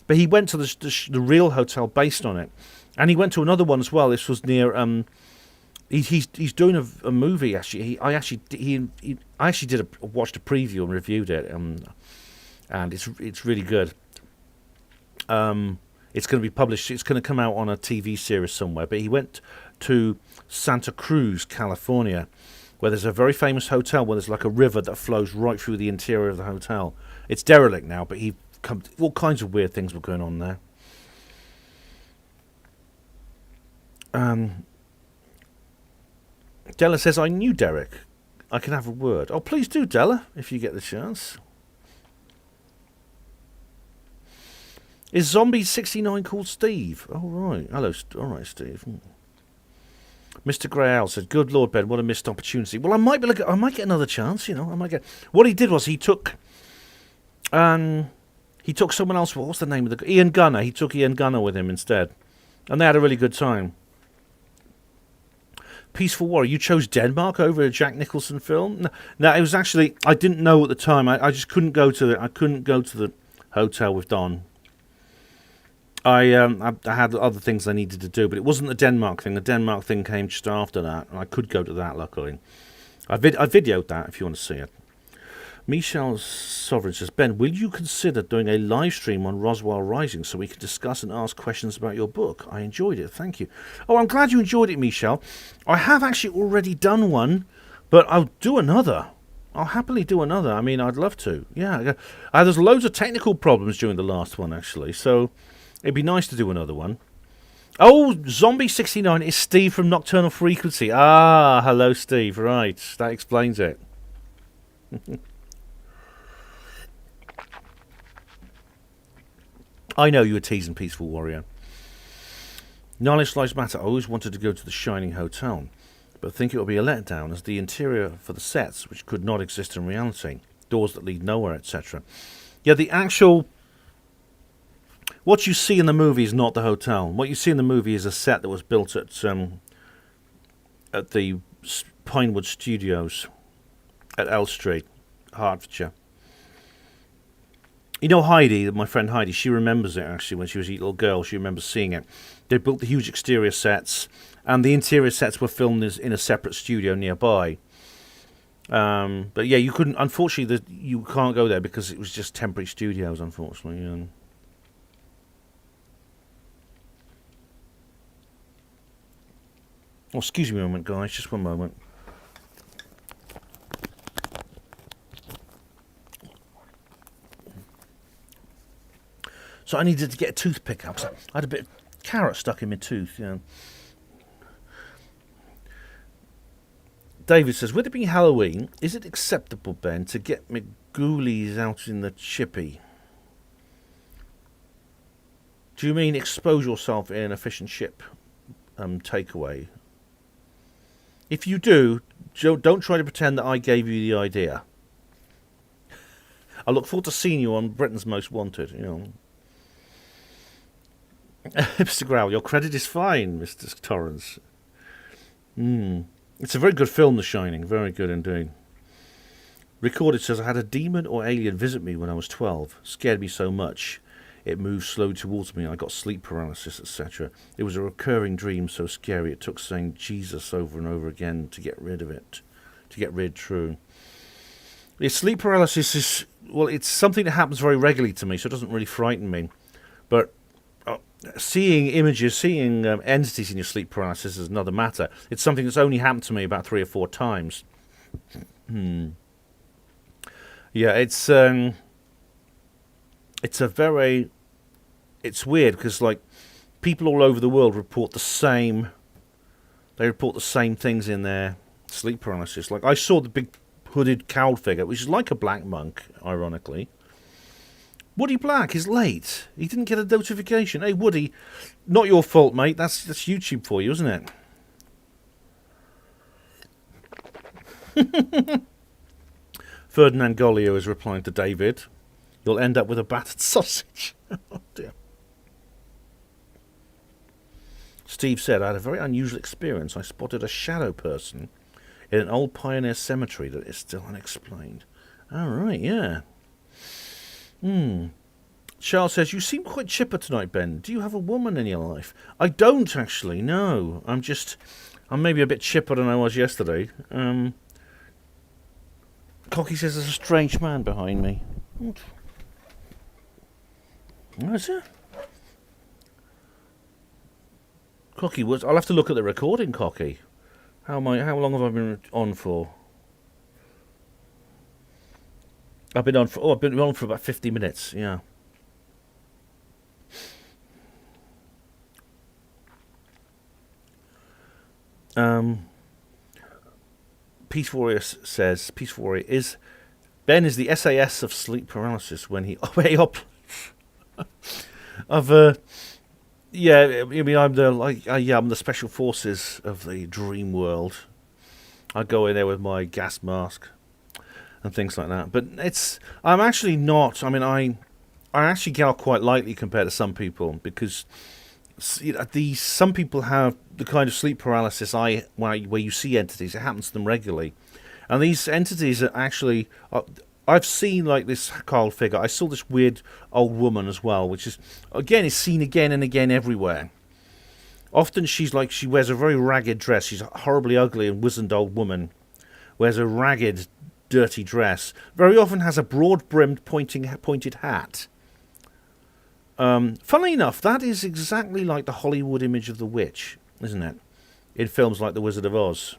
he went to the real hotel based on it, and he went to another one as well. This was near... He's doing a movie actually. I actually watched a preview and reviewed it, and it's really good. It's going to be published. It's going to come out on a TV series somewhere. But he went to Santa Cruz, California, where there's a very famous hotel where there's like a river that flows right through the interior of the hotel. It's derelict now, but all kinds of weird things were going on there. Della says, I knew Derek. I can have a word. Oh, please do, Della, if you get the chance. Is Zombie 69 called Steve? Oh, right. Hello. All right, Steve. Mr. Grayal said, good Lord, Ben, what a missed opportunity. Well, I might get another chance, you know. What he did was he took someone else. What's the name of the... Ian Gunner. He took Ian Gunner with him instead. And they had a really good time. Peaceful Warrior, you chose Denmark over a Jack Nicholson film? No, it was actually, I didn't know at the time. I just couldn't go to the hotel with Don. I had other things I needed to do, but it wasn't the Denmark thing. The Denmark thing came just after that, and I could go to that, luckily. I videoed that if you want to see it. Michelle Sovereign says, Ben, will you consider doing a live stream on Roswell Rising so we can discuss and ask questions about your book? I enjoyed it. Thank you. Oh, I'm glad you enjoyed it, Michelle. I have actually already done one, but I'll do another. I'll happily do another. I mean, I'd love to. Yeah. There's loads of technical problems during the last one, actually, so it'd be nice to do another one. Oh, Zombie69 is Steve from Nocturnal Frequency. Ah, hello, Steve. Right, that explains it. I know you were teasing, Peaceful Warrior. Knowledge Lives Matter. I always wanted to go to the Shining Hotel, but think it will be a letdown as the interior for the sets, which could not exist in reality, doors that lead nowhere, etc. Yeah, the actual... What you see in the movie is not the hotel. What you see in the movie is a set that was built at the Pinewood Studios at L Street, Hertfordshire. You know Heidi, my friend Heidi, she remembers it actually when she was a little girl. She remembers seeing it. They built the huge exterior sets, and the interior sets were filmed in a separate studio nearby. But yeah, you couldn't. Unfortunately, you can't go there because it was just temporary studios. Unfortunately. Oh, excuse me a moment, guys. Just one moment. So I needed to get a toothpick out. I had a bit of carrot stuck in my tooth. Yeah. David says, with it being Halloween, is it acceptable, Ben, to get McGoolies out in the chippy? Do you mean expose yourself in a fish and chip takeaway? If you do, don't try to pretend that I gave you the idea. I look forward to seeing you on Britain's Most Wanted. Mr. Growl, your credit is fine, Mr. Torrance. It's a very good film, The Shining. Very good indeed. Recorded says, I had a demon or alien visit me when I was 12. Scared me so much. It moved slowly towards me. I got sleep paralysis, etc. It was a recurring dream so scary it took saying Jesus over and over again to get rid of it. To get rid, true. Yeah, sleep paralysis is, well, it's something that happens very regularly to me, so it doesn't really frighten me. But seeing images, seeing entities in your sleep paralysis is another matter. It's something that's only happened to me about 3 or 4 times. Yeah, it's weird because like people all over the world report the same things in their sleep paralysis. Like I saw the big hooded cowled figure, which is like a black monk, ironically. Woody Black is late. He didn't get a notification. Hey Woody, not your fault, mate. That's YouTube for you, isn't it? Ferdinand Golio is replying to David. You'll end up with a battered sausage. Oh dear. Steve said, I had a very unusual experience. I spotted a shadow person in an old pioneer cemetery that is still unexplained. All right, yeah. Charles says, you seem quite chipper tonight, Ben. Do you have a woman in your life? I don't, actually, no. I'm maybe a bit chipper than I was yesterday. Cocky says there's a strange man behind me. What? What is it? Cocky, I'll have to look at the recording, Cocky. How long have I been on for? I've been on for about 50 minutes, yeah. Peace Warrior says, Peace Warrior is Ben is the SAS of sleep paralysis when he yeah, I mean I'm the special forces of the dream world. I go in there with my gas mask and things like that. But I'm actually not. I mean I actually get out quite lightly compared to some people because some people have the kind of sleep paralysis where you see entities. It happens to them regularly, and these entities are actually. I've seen like this Carl figure. I saw this weird old woman as well, which is seen again and again everywhere. Often she wears a very ragged dress. She's a horribly ugly and wizened old woman. Wears a ragged, dirty dress. Very often has a broad-brimmed, pointed hat. Funnily enough, that is exactly like the Hollywood image of the witch, isn't it? In films like The Wizard of Oz.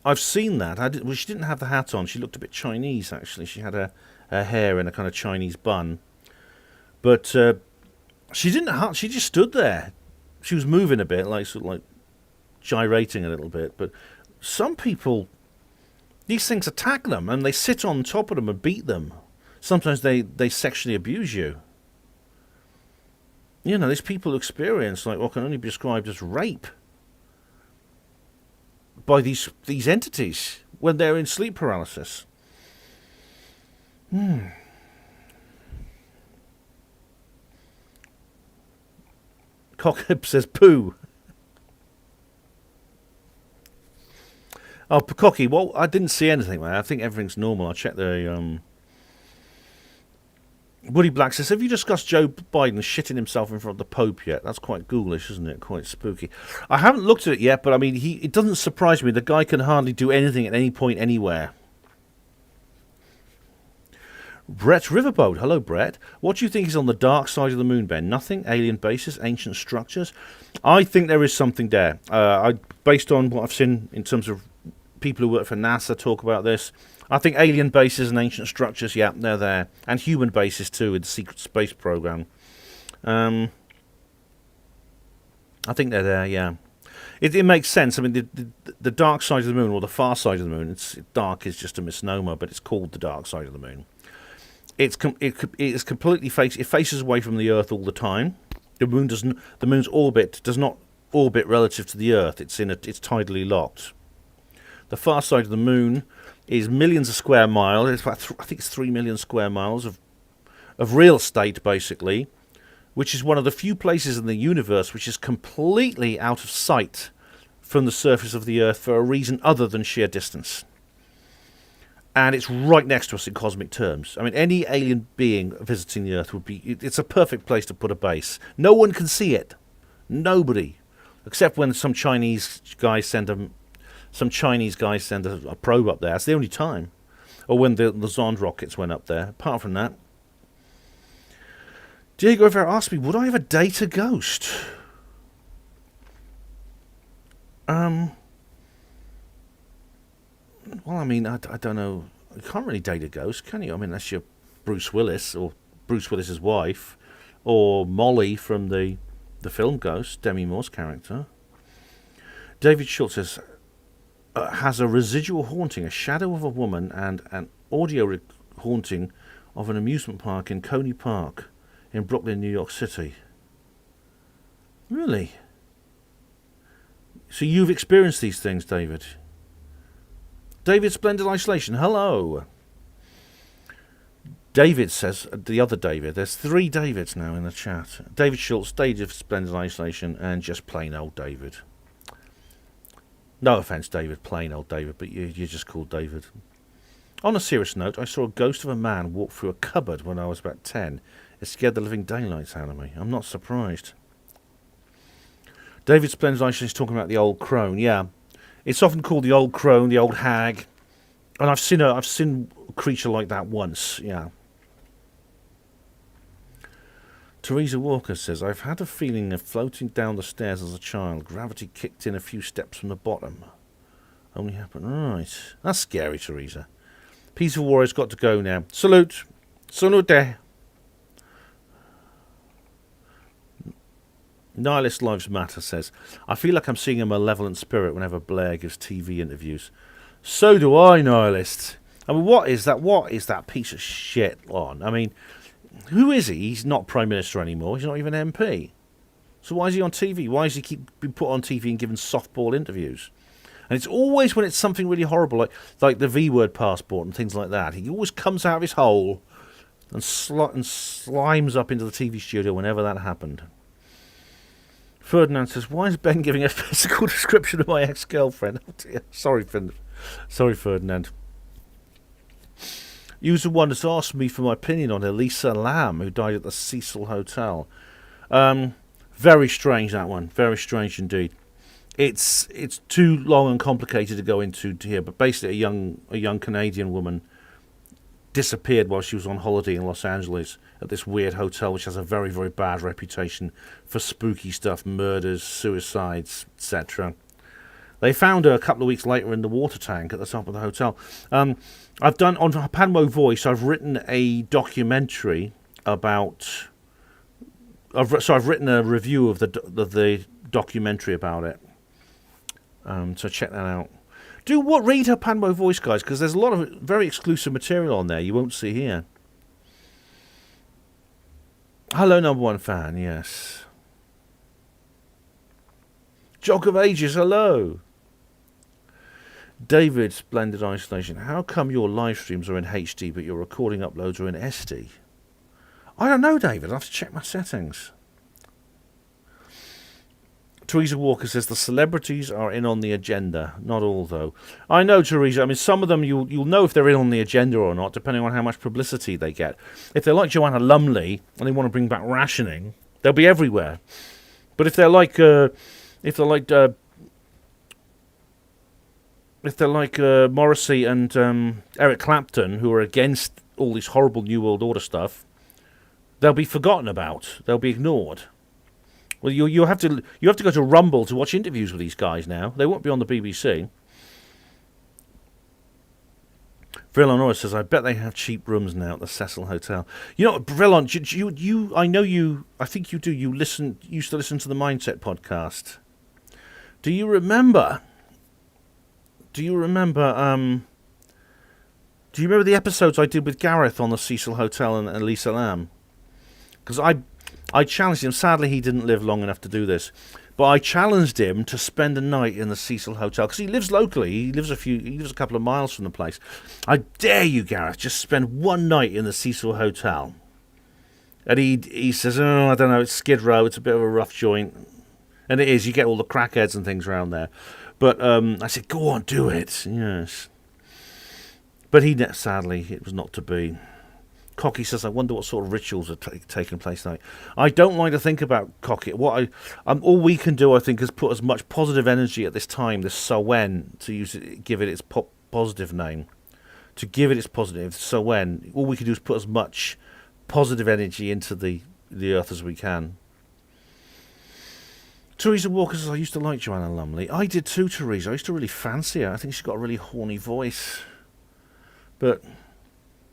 I've seen that. She didn't have the hat on. She looked a bit Chinese, actually. She had her hair in a kind of Chinese bun. But she didn't. She just stood there. She was moving a bit, like gyrating a little bit. But some people, these things attack them, and they sit on top of them and beat them. Sometimes they sexually abuse you. These people experience what can only be described as rape by these entities when they're in sleep paralysis. Cockhip says poo. Oh, Cocky, well, I didn't see anything, man. I think everything's normal. I checked the... Woody Black says, have you discussed Joe Biden shitting himself in front of the Pope yet? That's quite ghoulish, isn't it? Quite spooky. I haven't looked at it yet, but I mean, it doesn't surprise me. The guy can hardly do anything at any point anywhere. Brett Riverboat. Hello, Brett. What do you think is on the dark side of the moon, Ben? Nothing? Alien bases? Ancient structures? I think there is something there. Based on what I've seen in terms of people who work for NASA talk about this, I think alien bases and ancient structures, yeah, they're there. And human bases, too, in the secret space program. I think they're there, yeah. It makes sense. I mean, the dark side of the moon, or the far side of the moon, dark is just a misnomer, but it's called the dark side of the moon. It is completely it faces away from the Earth all the time. The moon's orbit does not orbit relative to the Earth. It's tidally locked. The far side of the moon is millions of square miles. It's about I think it's 3 million square miles of real estate, basically, which is one of the few places in the universe which is completely out of sight from the surface of the Earth for a reason other than sheer distance. And it's right next to us in cosmic terms. I mean, any alien being visiting the Earth it's a perfect place to put a base. No one can see it. Nobody. Except when some Chinese guys send a probe up there. That's the only time. Or when the Zond rockets went up there. Apart from that. Diego Rivera asked me, would I ever date a ghost? Well, I mean, I don't know. You can't really date a ghost, can you? I mean, unless you're Bruce Willis, or Bruce Willis's wife, or Molly from the film Ghost, Demi Moore's character. David Schultz says, has a residual haunting, a shadow of a woman, and an audio haunting of an amusement park in Coney Park in Brooklyn, New York City. Really? So you've experienced these things, David? David Splendid Isolation, hello. David says, the other David, there's 3 Davids now in the chat. David Schultz, David Splendid Isolation, and just plain old David. No offence, David, plain old David, but you're just called David. On a serious note, I saw a ghost of a man walk through a cupboard when I was about 10. It scared the living daylights out of me. I'm not surprised. David Splendid Isolation is talking about the old crone, yeah. It's often called the old crone, the old hag, and I've seen a creature like that once. Yeah. Teresa Walker says, I've had a feeling of floating down the stairs as a child. Gravity kicked in a few steps from the bottom. Only happened. Right. That's scary, Teresa. Peaceful Warrior's got to go now. Salute. Salute. Nihilist Lives Matter says, I feel like I'm seeing a malevolent spirit whenever Blair gives TV interviews. So do I, Nihilist. I mean, what is that piece of shit on? I mean, who is he? He's not Prime Minister anymore. He's not even MP. So why is he on TV? Why does he keep being put on TV and given softball interviews? And it's always when it's something really horrible, like the V-word passport and things like that. He always comes out of his hole and slimes up into the TV studio whenever that happened. Ferdinand says, why is Ben giving a physical description of my ex-girlfriend? Oh dear. Sorry, Ferdinand. User one has asked me for my opinion on Elisa Lam, who died at the Cecil Hotel. Very strange, that one. Very strange indeed. It's too long and complicated to go into here, but basically a young Canadian woman disappeared while she was on holiday in Los Angeles at this weird hotel which has a very, very bad reputation for spooky stuff, murders, suicides, etc. They found her a couple of weeks later in the water tank at the top of the hotel. I've done, on Panmo Voice, I've written a documentary about... I've written a review of the documentary about it. So check that out. Read her Panmo Voice, guys, because there's a lot of very exclusive material on there you won't see here. Hello, number one fan, yes. Jog of Ages, hello. David, Splendid Isolation. How come your live streams are in HD but your recording uploads are in SD? I don't know, David. I have to check my settings. Teresa Walker says the celebrities are in on the agenda. Not all, though. I know, Teresa. I mean, some of them you'll know if they're in on the agenda or not, depending on how much publicity they get. If they're like Joanna Lumley and they want to bring back rationing, they'll be everywhere. But if they're like Morrissey and Eric Clapton, who are against all this horrible New World Order stuff, they'll be forgotten about. They'll be ignored. Well, you have to go to Rumble to watch interviews with these guys now. They won't be on the BBC. Vrillon says, I bet they have cheap rooms now at the Cecil Hotel. You know, Vrillon, I think you do. You used to listen to the Mindset podcast. Do you remember the episodes I did with Gareth on the Cecil Hotel and Elisa Lam? Because I challenged him. Sadly, he didn't live long enough to do this. But I challenged him to spend a night in the Cecil Hotel because he lives locally. He lives a couple of miles from the place. I dare you, Gareth, just spend one night in the Cecil Hotel. And he says, oh, I don't know, it's Skid Row. It's a bit of a rough joint, and it is. You get all the crackheads and things around there. But I said, go on, do it. Yes. But sadly, it was not to be. Cocky says, I wonder what sort of rituals are taking place tonight. I don't like to think about Cocky. All we can do, I think, is put as much positive energy at this time, this Samhain, give it its positive name. To give it its positive, Samhain, all we can do is put as much positive energy into the earth as we can. Teresa Walker says, I used to like Joanna Lumley. I did too, Teresa. I used to really fancy her. I think she's got a really horny voice. But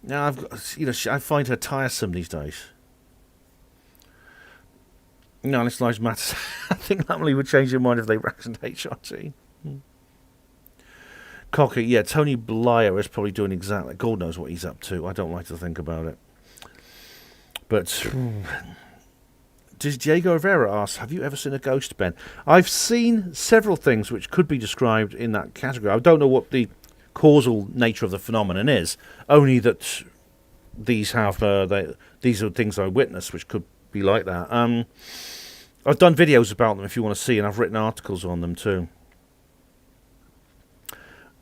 now I find her tiresome these days. No, this lives matters. I think Lumley would change her mind if they rationed HRT. Cocky, yeah, Tony Blair is probably doing exactly. God knows what he's up to. I don't like to think about it. But Diego Rivera asks, have you ever seen a ghost, Ben? I've seen several things which could be described in that category. I don't know what the causal nature of the phenomenon is, only that these are things I witnessed which could be like that. I've done videos about them if you want to see, and I've written articles on them too.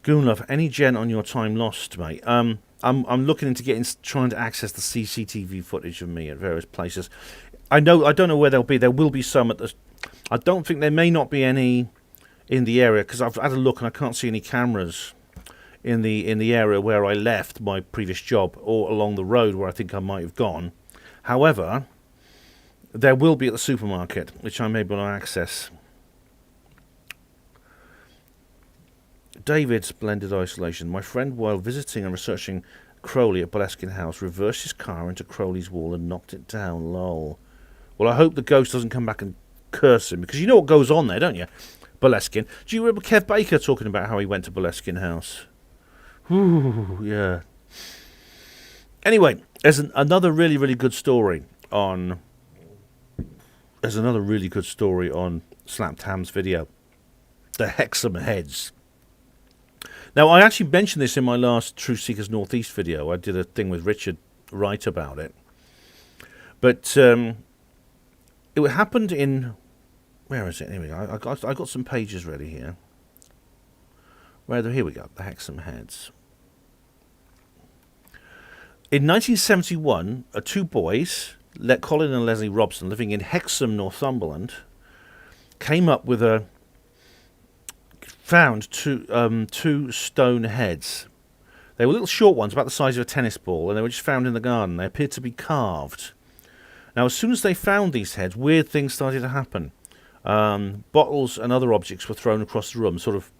Goonlove, any gen on your time lost, mate? I'm looking into trying to access the CCTV footage of me at various places. I don't know where they'll be. There will be some I don't think there may not be any in the area because I've had a look and I can't see any cameras in the area where I left my previous job or along the road where I think I might have gone. However, there will be at the supermarket, which I'm able to access. David's blended isolation. My friend, while visiting and researching Crowley at Boleskine House, reversed his car into Crowley's wall and knocked it down. Lol. Well, I hope the ghost doesn't come back and curse him, because you know what goes on there, don't you? Boleskine. Do you remember Kev Baker talking about how he went to Boleskine House? Ooh, yeah. Anyway, there's another really, really good story on. There's another really good story on Slapped Ham's video, the Hexham Heads. Now, I actually mentioned this in my last Truth Seekers Northeast video. I did a thing with Richard Wright about it. But it happened in. Where is it? Here we go. I got some pages ready here. Here we go. The Hexham Heads. In 1971, two boys, Colin and Leslie Robson, living in Hexham, Northumberland, came up with found two stone heads. They were little short ones, about the size of a tennis ball, and they were just found in the garden. They appeared to be carved. Now, as soon as they found these heads, weird things started to happen. Bottles and other objects were thrown across the room, sort of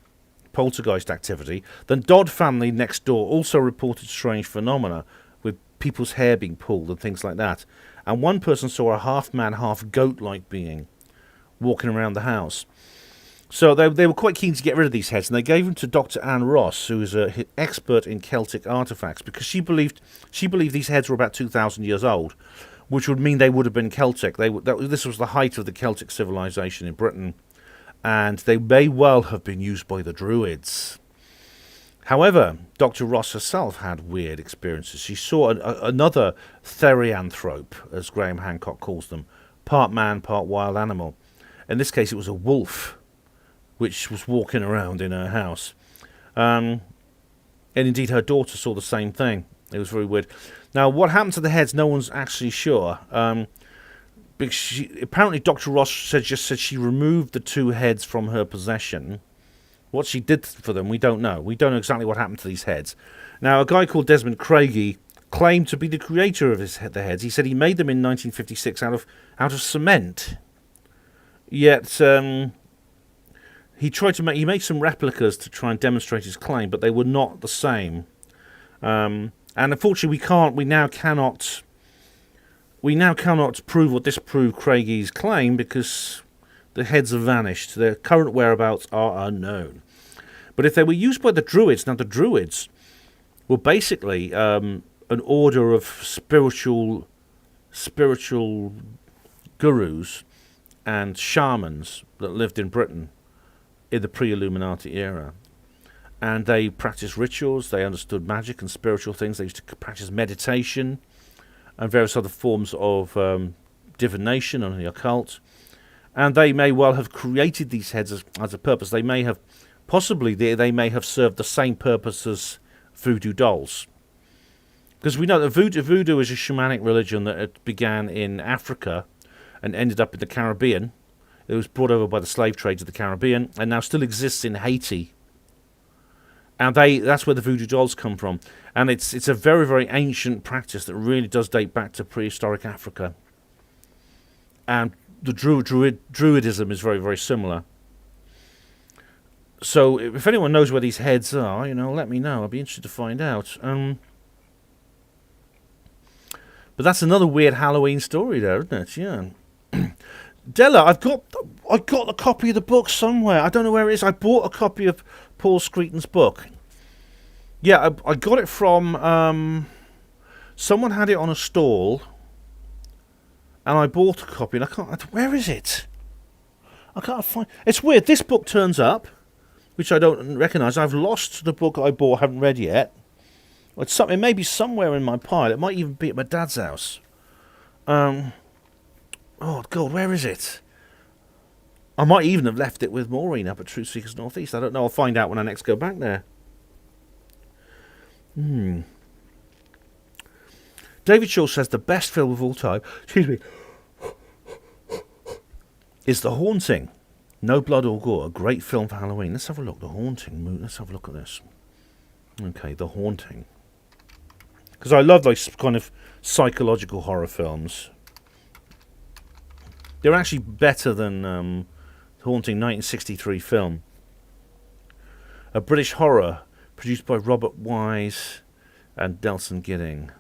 poltergeist activity. The Dodd family next door also reported strange phenomena, with people's hair being pulled and things like that. And one person saw a half-man, half-goat-like being walking around the house. So they were quite keen to get rid of these heads, and they gave them to Dr. Anne Ross, who is an expert in Celtic artefacts, because she believed these heads were about 2,000 years old, which would mean they would have been Celtic. This was the height of the Celtic civilization in Britain, and they may well have been used by the Druids. However, Dr. Ross herself had weird experiences. She saw another therianthrope, as Graham Hancock calls them, part man, part wild animal. In this case, it was a wolf, which was walking around in her house. And indeed, her daughter saw the same thing. It was very weird. Now, what happened to the heads, no one's actually sure. Because apparently, Dr. Ross just said she removed the two heads from her possession. What she did for them, we don't know. We don't know exactly what happened to these heads. Now, a guy called Desmond Craigie claimed to be the creator of the heads. He said he made them in 1956 out of cement. Yet he made some replicas to try and demonstrate his claim, but they were not the same. And unfortunately, we now cannot prove or disprove Craigie's claim because the heads have vanished. Their current whereabouts are unknown. But if they were used by the Druids, now the Druids were basically an order of spiritual gurus and shamans that lived in Britain in the pre-Illuminati era. And they practiced rituals, they understood magic and spiritual things, they used to practice meditation and various other forms of divination and the occult. And they may well have created these heads as a purpose. They may have, possibly they may have served the same purpose as voodoo dolls. Because we know that voodoo is a shamanic religion that began in Africa and ended up in the Caribbean. It was brought over by the slave trade to the Caribbean and now still exists in Haiti. And that's where the voodoo dolls come from. And it's a very, very ancient practice that really does date back to prehistoric Africa. And the druidism is very, very similar. So if anyone knows where these heads are, let me know. I'd be interested to find out. But that's another weird Halloween story there, isn't it? Yeah. Della, I got a copy of the book somewhere. I don't know where it is. I bought a copy of Paul Screeton's book. Yeah, I got it from someone had it on a stall, and I bought a copy. And I can't. Where is it? I can't find. It's weird. This book turns up, which I don't recognise. I've lost the book I bought. Haven't read yet. It's something. It may be somewhere in my pile. It might even be at my dad's house. Oh, God, where is it? I might even have left it with Maureen up at Truth Seekers North East. I don't know. I'll find out when I next go back there. David Shaw says the best film of all time, excuse me, is The Haunting. No blood or gore. A great film for Halloween. Let's have a look. The Haunting. Let's have a look at this. Okay, The Haunting. Because I love those kind of psychological horror films. They're actually better than Haunting 1963 film. A British horror produced by Robert Wise and Delson Gidding.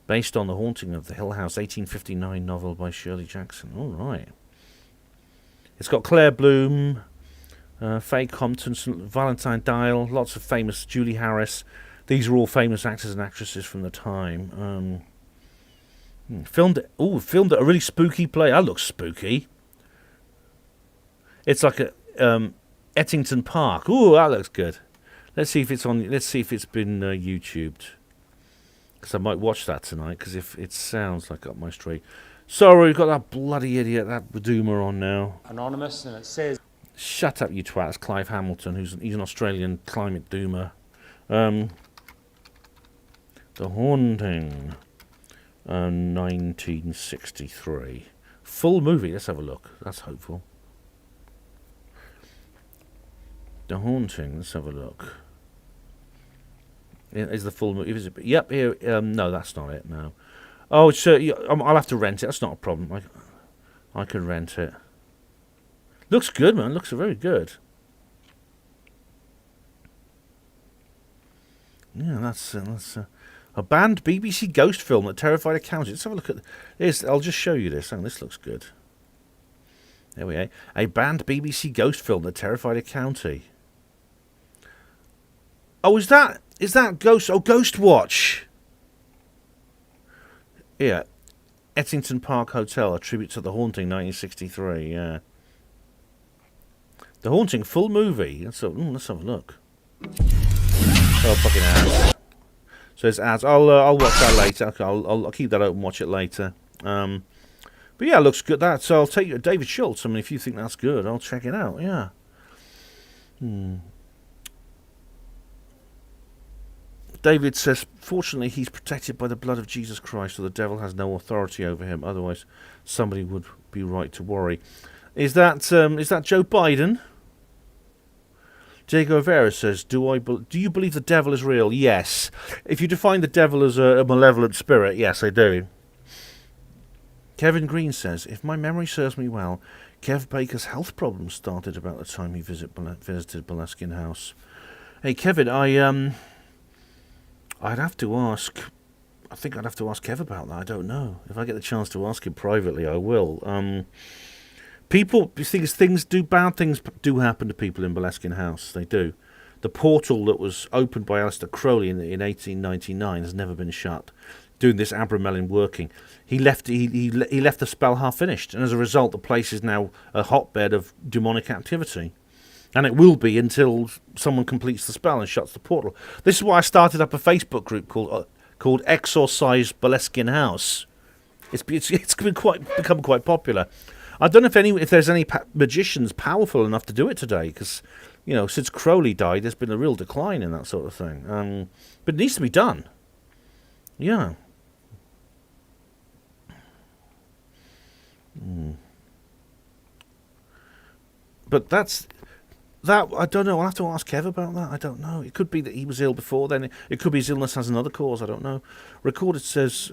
Based on The Haunting of the Hill House 1859 novel by Shirley Jackson. All right. It's got Claire Bloom, Faye Compton, Valentine Dial, lots of famous, Julie Harris. These are all famous actors and actresses from the time. Filmed at a really spooky place. That looks spooky. It's like a Ettington Park. Ooh, that looks good. Let's see if it's on. Let's see if it's been YouTubed. Because I might watch that tonight. Because if it sounds like up my street. Sorry, we've got that bloody idiot, that doomer on now. Anonymous, and it says. Shut up, you twat. It's Clive Hamilton, he's an Australian climate doomer. The Haunting. 1963. Full movie. Let's have a look. That's hopeful. The Haunting. Let's have a look. Is the full movie? Is it? Yep. Here. No, that's not it. No. Oh, it's. I'll have to rent it. That's not a problem. I can rent it. Looks good, man. Looks very good. Yeah, that's. A banned BBC ghost film that terrified a county. Let's have a look at this. I'll just show you this. Oh, this looks good. There we go. A banned BBC ghost film that terrified a county. Oh, is that Ghost? Oh, Ghost Watch. Yeah. Ettington Park Hotel, a tribute to The Haunting, 1963. Yeah. The Haunting, full movie. Let's have a look. Oh, fucking ass. So it's ads. I'll watch that later. Okay, I'll keep that open. Watch it later. But yeah, it looks good. So I'll take it. David Schultz. I mean, if you think that's good, I'll check it out. Yeah. David says, fortunately, he's protected by the blood of Jesus Christ, so the devil has no authority over him. Otherwise, somebody would be right to worry. Is that Joe Biden? Diego Vera says, do you believe the devil is real? Yes. If you define the devil as a malevolent spirit, yes, I do. Kevin Green says, if my memory serves me well, Kev Baker's health problems started about the time he visited Boleskine House. Hey, Kevin, I'd have to ask. I think I'd have to ask Kev about that. I don't know. If I get the chance to ask him privately, I will. Things do happen to people in Boleskine House. They do. The portal that was opened by Aleister Crowley in 1899 has never been shut. doing this Abramelin working. He left the spell half finished, and as a result, the place is now a hotbed of demonic activity. And it will be until someone completes the spell and shuts the portal. This is why I started up a Facebook group called Exorcise Boleskine House. It's become quite popular. I don't know if there's any magicians powerful enough to do it today, because since Crowley died, there's been a real decline in that sort of thing. But it needs to be done. Yeah. But that I don't know. I'll have to ask Kev about that. I don't know. It could be that he was ill before then. It could be his illness has another cause. I don't know. Recorded says,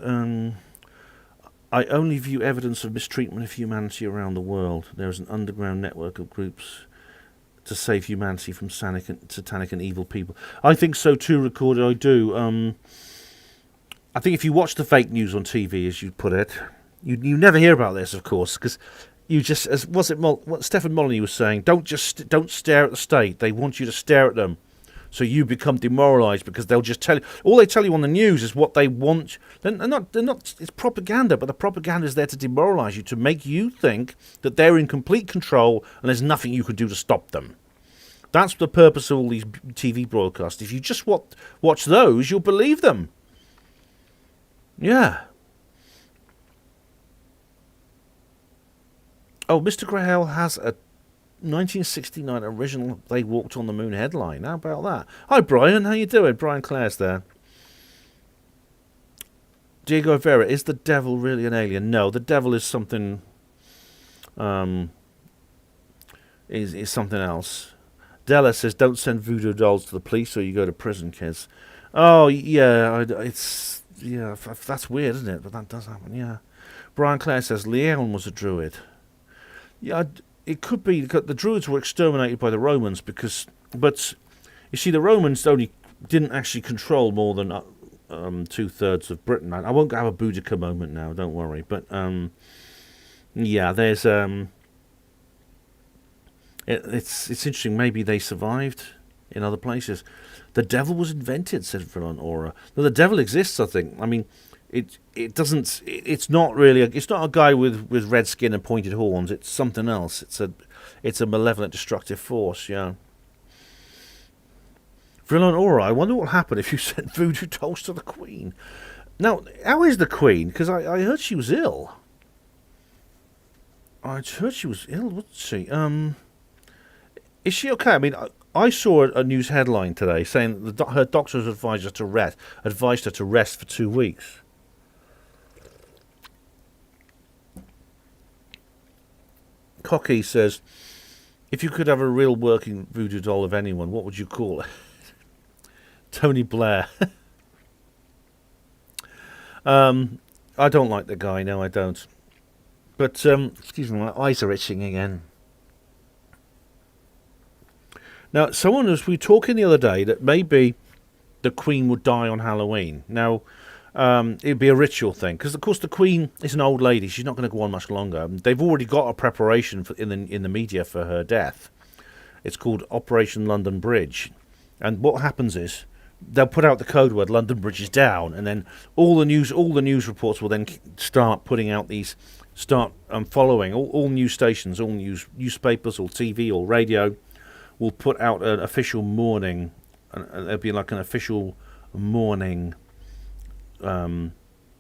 I only view evidence of mistreatment of humanity around the world. There is an underground network of groups to save humanity from satanic and evil people. I think so too, Recorded. I do. I think if you watch the fake news on TV, as you put it, you never hear about this, of course, because you just, what Stephen Molyneux was saying, don't stare at the state. They want you to stare at them, so you become demoralised, because they'll just tell you. All they tell you on the news is what they want. They're not. It's propaganda, but the propaganda is there to demoralise you, to make you think that they're in complete control and there's nothing you can do to stop them. That's the purpose of all these TV broadcasts. If you just watch those, you'll believe them. Yeah. Oh, Mr. Grahale has a 1969 original They Walked on the Moon headline. How about that? Hi, Brian. How you doing? Brian Clare's there. Diego Vera, is the devil really an alien? No, the devil is something... is something else. Della says, don't send voodoo dolls to the police or you go to prison, kids. Oh, yeah, that's weird, isn't it? But that does happen, yeah. Brian Clare says, Leon was a druid. Yeah, it could be because the Druids were exterminated by the Romans, but you see, the Romans didn't actually control more than 2/3 of Britain. I won't have a Boudica moment now, don't worry. But yeah, there's it's interesting. Maybe they survived in other places. The devil was invented, said Villan Aura. No, the devil exists, I think. I mean, it doesn't. It's not really. It's not a guy with red skin and pointed horns. It's something else. It's a malevolent, destructive force. Yeah. Villan Aura. I wonder what will happen if you sent voodoo dolls to the Queen. Now, how is the Queen? Because I heard she was ill. I heard she was ill. What's she? Is she okay? I mean, I saw a news headline today saying that her doctors advised her to rest for 2 weeks. Cocky says, if you could have a real working voodoo doll of anyone, what would you call it? Tony Blair. I don't like the guy. No, I don't. But, excuse me, my eyes are itching again. Now, someone we were talking the other day that maybe the Queen would die on Halloween. Now, it'd be a ritual thing, because of course the Queen is an old lady. She's not going to go on much longer. They've already got a preparation in the media for her death. It's called Operation London Bridge, and what happens is they'll put out the code word "London Bridge is down," and then all the news reports will then start putting out these. Following all news stations, all newspapers, or TV or radio. Will put out an official mourning, it'll be like an official mourning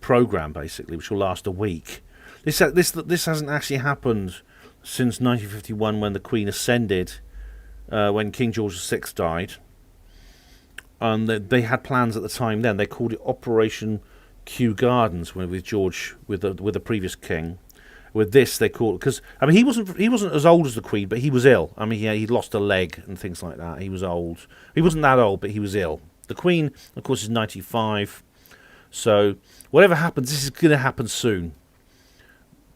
program, basically, which will last a week. This hasn't actually happened since 1951, when the Queen ascended, when King George VI died, and they had plans at the time. Then they called it Operation Kew Gardens with George, with the previous king. With this, they call it, because I mean he wasn't as old as the Queen, but he was ill. I mean he'd lost a leg and things like that. He was old. He wasn't that old, but he was ill. The Queen, of course, is 95. So whatever happens, this is going to happen soon,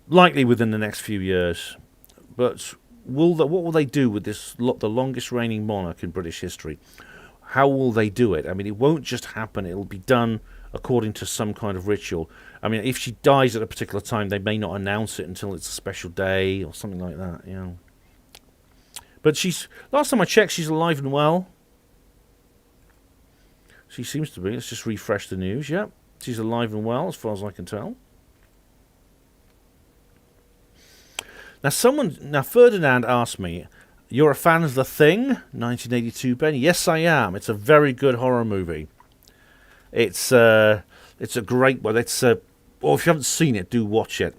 likely within the next few years. But what will they do with this? The longest reigning monarch in British history. How will they do it? I mean, it won't just happen. It will be done according to some kind of ritual. I mean, if she dies at a particular time, they may not announce it until it's a special day or something like that, you know. But last time I checked, she's alive and well. She seems to be. Let's just refresh the news, yep. She's alive and well, as far as I can tell. Now Ferdinand asked me, "You're a fan of The Thing, 1982, Ben?" Yes, I am. It's a very good horror movie. It's a great one. Or if you haven't seen it, do watch it.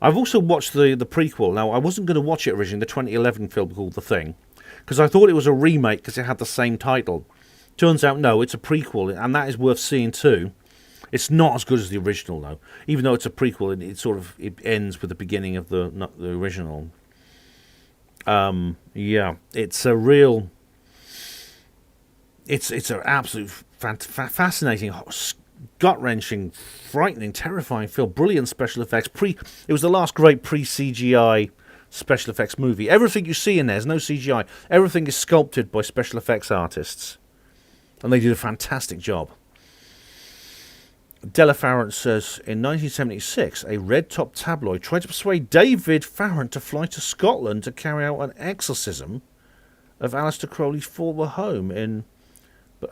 I've also watched the prequel. Now, I wasn't going to watch it originally, the 2011 film called The Thing, because I thought it was a remake because it had the same title. Turns out, no, it's a prequel, and that is worth seeing too. It's not as good as the original, though. Even though it's a prequel, it ends with the beginning of the original. Yeah, it's a real... It's an absolute fascinating, gut-wrenching, frightening, terrifying film. Brilliant special effects. It was the last great pre-CGI special effects movie. Everything you see in there is no CGI. Everything is sculpted by special effects artists. And they did a fantastic job. Della Farrant says, in 1976, a red-top tabloid tried to persuade David Farrant to fly to Scotland to carry out an exorcism of Aleister Crowley's former home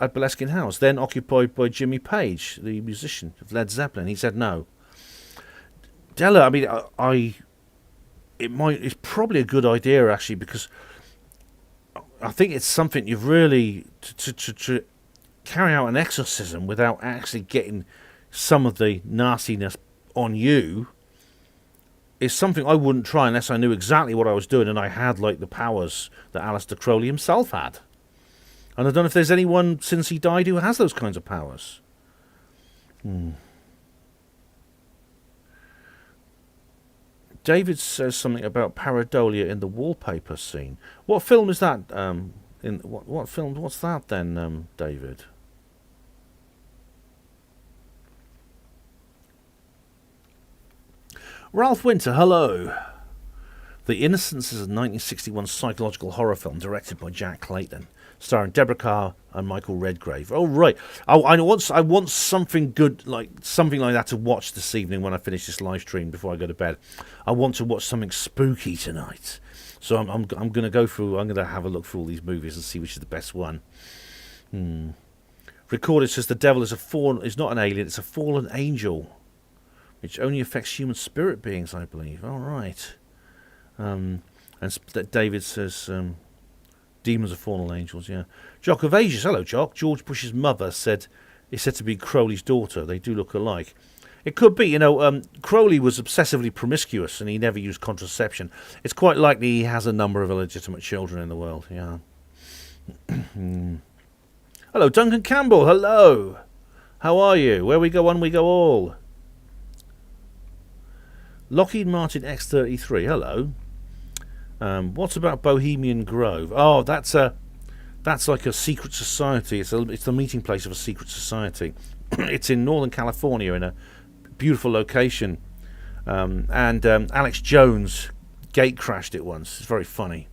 at Boleskine House, then occupied by Jimmy Page, the musician of Led Zeppelin. He said no. Della, I mean, it's probably a good idea, actually, because I think it's something you've really... To carry out an exorcism without actually getting some of the nastiness on you is something I wouldn't try unless I knew exactly what I was doing and I had, like, the powers that Aleister Crowley himself had. And I don't know if there's anyone since he died who has those kinds of powers. David says something about pareidolia in the wallpaper scene. What film is that? What film? What's that then, David? Ralph Winter, hello. The Innocents is a 1961 psychological horror film directed by Jack Clayton, starring Deborah Carr and Michael Redgrave. Oh, right. I want something good, something like that to watch this evening when I finish this live stream before I go to bed. I want to watch something spooky tonight. So I'm going to go through. I'm going to have a look through all these movies and see which is the best one. Recorded says the devil is not an alien. It's a fallen angel, which only affects human spirit beings, I believe. All right. And David says demons are fallen angels. Yeah. Jock of Ages. Hello, Jock. George Bush's mother is said to be Crowley's daughter. They do look alike. It could be, Crowley was obsessively promiscuous and he never used contraception. It's quite likely he has a number of illegitimate children in the world, yeah. Hello, Duncan Campbell, hello. How are you? Where we go one, we go all. Lockheed Martin X-33, hello. What's about Bohemian Grove? Oh, that's like a secret society. It's the meeting place of a secret society. It's in Northern California in a beautiful location, and Alex Jones gate crashed it once. It's very funny.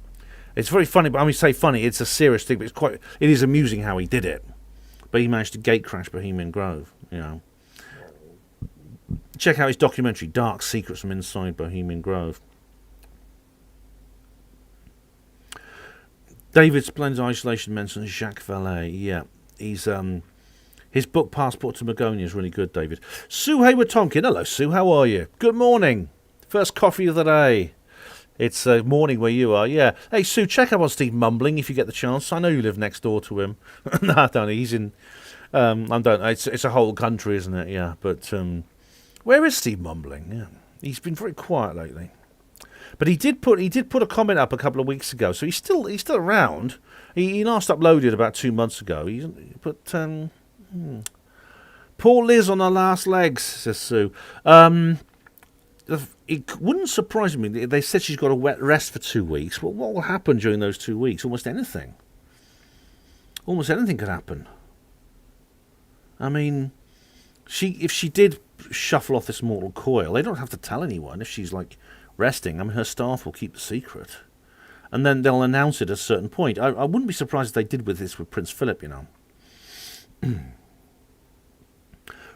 It's very funny, but I mean, say funny, it's a serious thing, but it is amusing how he did it. But he managed to gate crash Bohemian Grove, Check out his documentary, Dark Secrets from Inside Bohemian Grove. David Splendid Isolation mentions Jacques Vallée. Yeah, he's his book Passport to Magonia is really good, David. Sue Hayward Tonkin. Hello, Sue. How are you? Good morning. First coffee of the day. It's morning where you are, yeah. Hey, Sue, check up on Steve Mumbling if you get the chance. I know you live next door to him. No, I don't. He's in... It's a whole country, isn't it? Yeah, but... where is Steve Mumbling? Yeah, he's been very quiet lately. But he did put a comment up a couple of weeks ago, so he's still around. He last uploaded about 2 months ago. Poor Liz on her last legs, says Sue. It wouldn't surprise me. They said she's got a wet rest for 2 weeks. Well, what will happen during those 2 weeks? Almost anything. Almost anything could happen. I mean, if she did shuffle off this mortal coil, they don't have to tell anyone if she's resting. I mean, her staff will keep the secret, and then they'll announce it at a certain point. I wouldn't be surprised if they did with this with Prince Philip,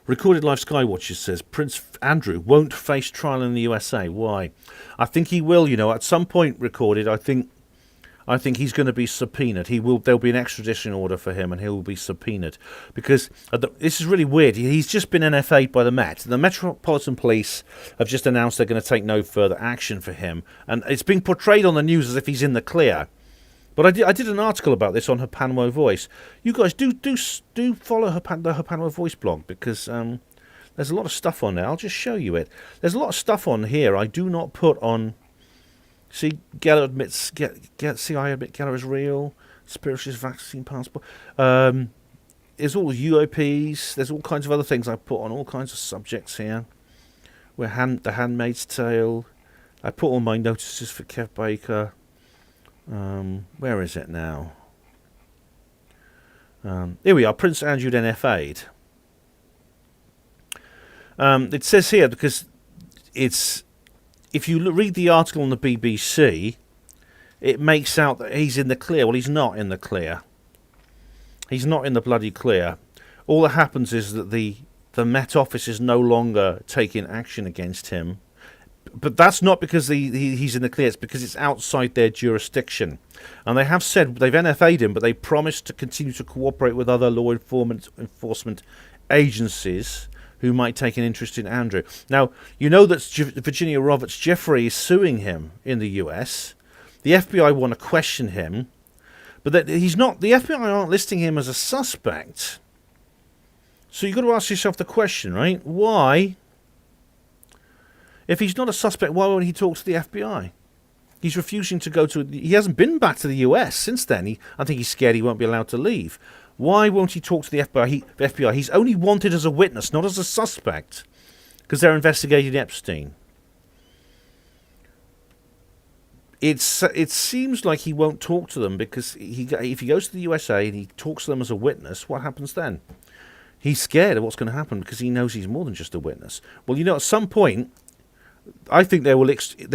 Recorded Life Skywatcher says Prince Andrew won't face trial in the USA. Why? I think he will. At some point. Recorded. I think I think he's going to be subpoenaed. There'll be an extradition order for him, and he will be subpoenaed because this is really weird. He's just been NFA'd by the Met. The Metropolitan Police have just announced they're going to take no further action for him, and it's being portrayed on the news as if he's in the clear. But I did an article about this on Hapanwo Voice. You guys do follow the Hapanwo Voice blog, because there's a lot of stuff on there. I'll just show you it. There's a lot of stuff on here I do not put on. See, Geller admits. I admit Geller is real. Spiritualist vaccine passport. There's all UOPs. There's all kinds of other things I put on all kinds of subjects here. The Handmaid's Tale. I put all my notices for Kev Baker. Where is it now? Here we are. Prince Andrew NFA'd. It says here, because it's. If you read the article on the BBC, it makes out that he's in the clear. Well, he's not in the clear. He's not in the bloody clear. All that happens is that the Met Office is no longer taking action against him. But that's not because he's in the clear. It's because it's outside their jurisdiction. And they have said they've NFA'd him, but they promised to continue to cooperate with other law enforcement agencies who might take an interest in Andrew. Now, you know that Virginia Roberts Jeffrey is suing him in the US. The FBI want to question him, but that he's not. The FBI aren't listing him as a suspect. So you've got to ask yourself the question, right? Why? If he's not a suspect, why won't he talk to the FBI? He's refusing to go to. He hasn't been back to the US since then. I think he's scared he won't be allowed to leave. Why won't he talk to the FBI? He's only wanted as a witness, not as a suspect, because they're investigating Epstein. It seems like he won't talk to them, because if he goes to the USA and he talks to them as a witness, what happens then? He's scared of what's going to happen because he knows he's more than just a witness. Well, you know, at some point, I think they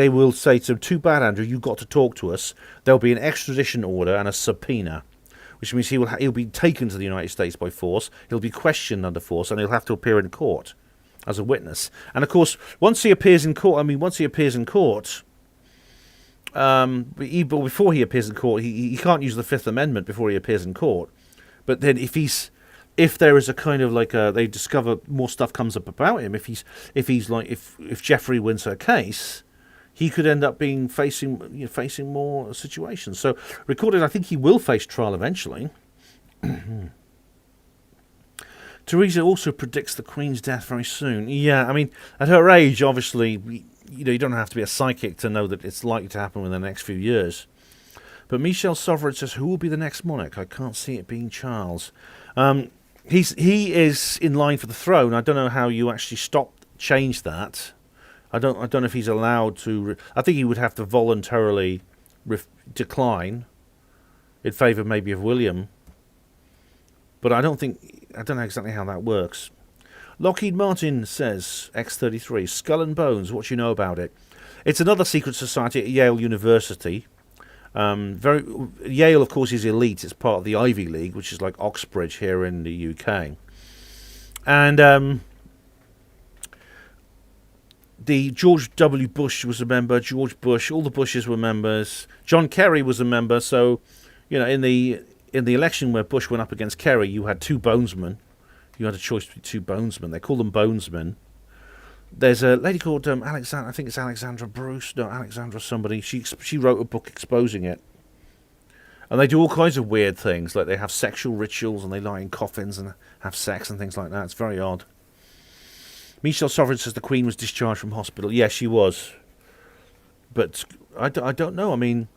will say to him, "Too bad, Andrew, you got to talk to us." There'll be an extradition order and a subpoena, which means he'll be taken to the United States by force. He'll be questioned under force, and he'll have to appear in court as a witness. And of course, once he appears in court, but before he appears in court, he can't use the Fifth Amendment before he appears in court. But then if there is a kind of like they discover more stuff comes up about him, if Jeffrey wins her case, he could end up facing more situations. So recorded, I think he will face trial eventually. Theresa also predicts the Queen's death very soon. Yeah, I mean, at her age, obviously, you don't have to be a psychic to know that it's likely to happen within the next few years. But Michelle Sovereign says, who will be the next monarch? I can't see it being Charles. He is in line for the throne. I don't know how you actually change that. I don't know if he's allowed to. I think he would have to voluntarily decline in favour maybe of William. But I don't know exactly how that works. Lockheed Martin says, X33, Skull and Bones, what do you know about it? It's another secret society at Yale University. Yale, of course, is elite. It's part of the Ivy League, which is like Oxbridge here in the UK. And the George W. Bush was a member. George Bush, all the Bushes were members. John Kerry was a member. So, in the election where Bush went up against Kerry, you had two bonesmen. You had a choice between two bonesmen. They call them bonesmen. There's a lady called Alexandra. I think it's Alexandra Bruce. No, Alexandra somebody. She wrote a book exposing it. And they do all kinds of weird things, like they have sexual rituals and they lie in coffins and have sex and things like that. It's very odd. Michelle Sovereign says the Queen was discharged from hospital. Yes, she was. But I don't know. I mean,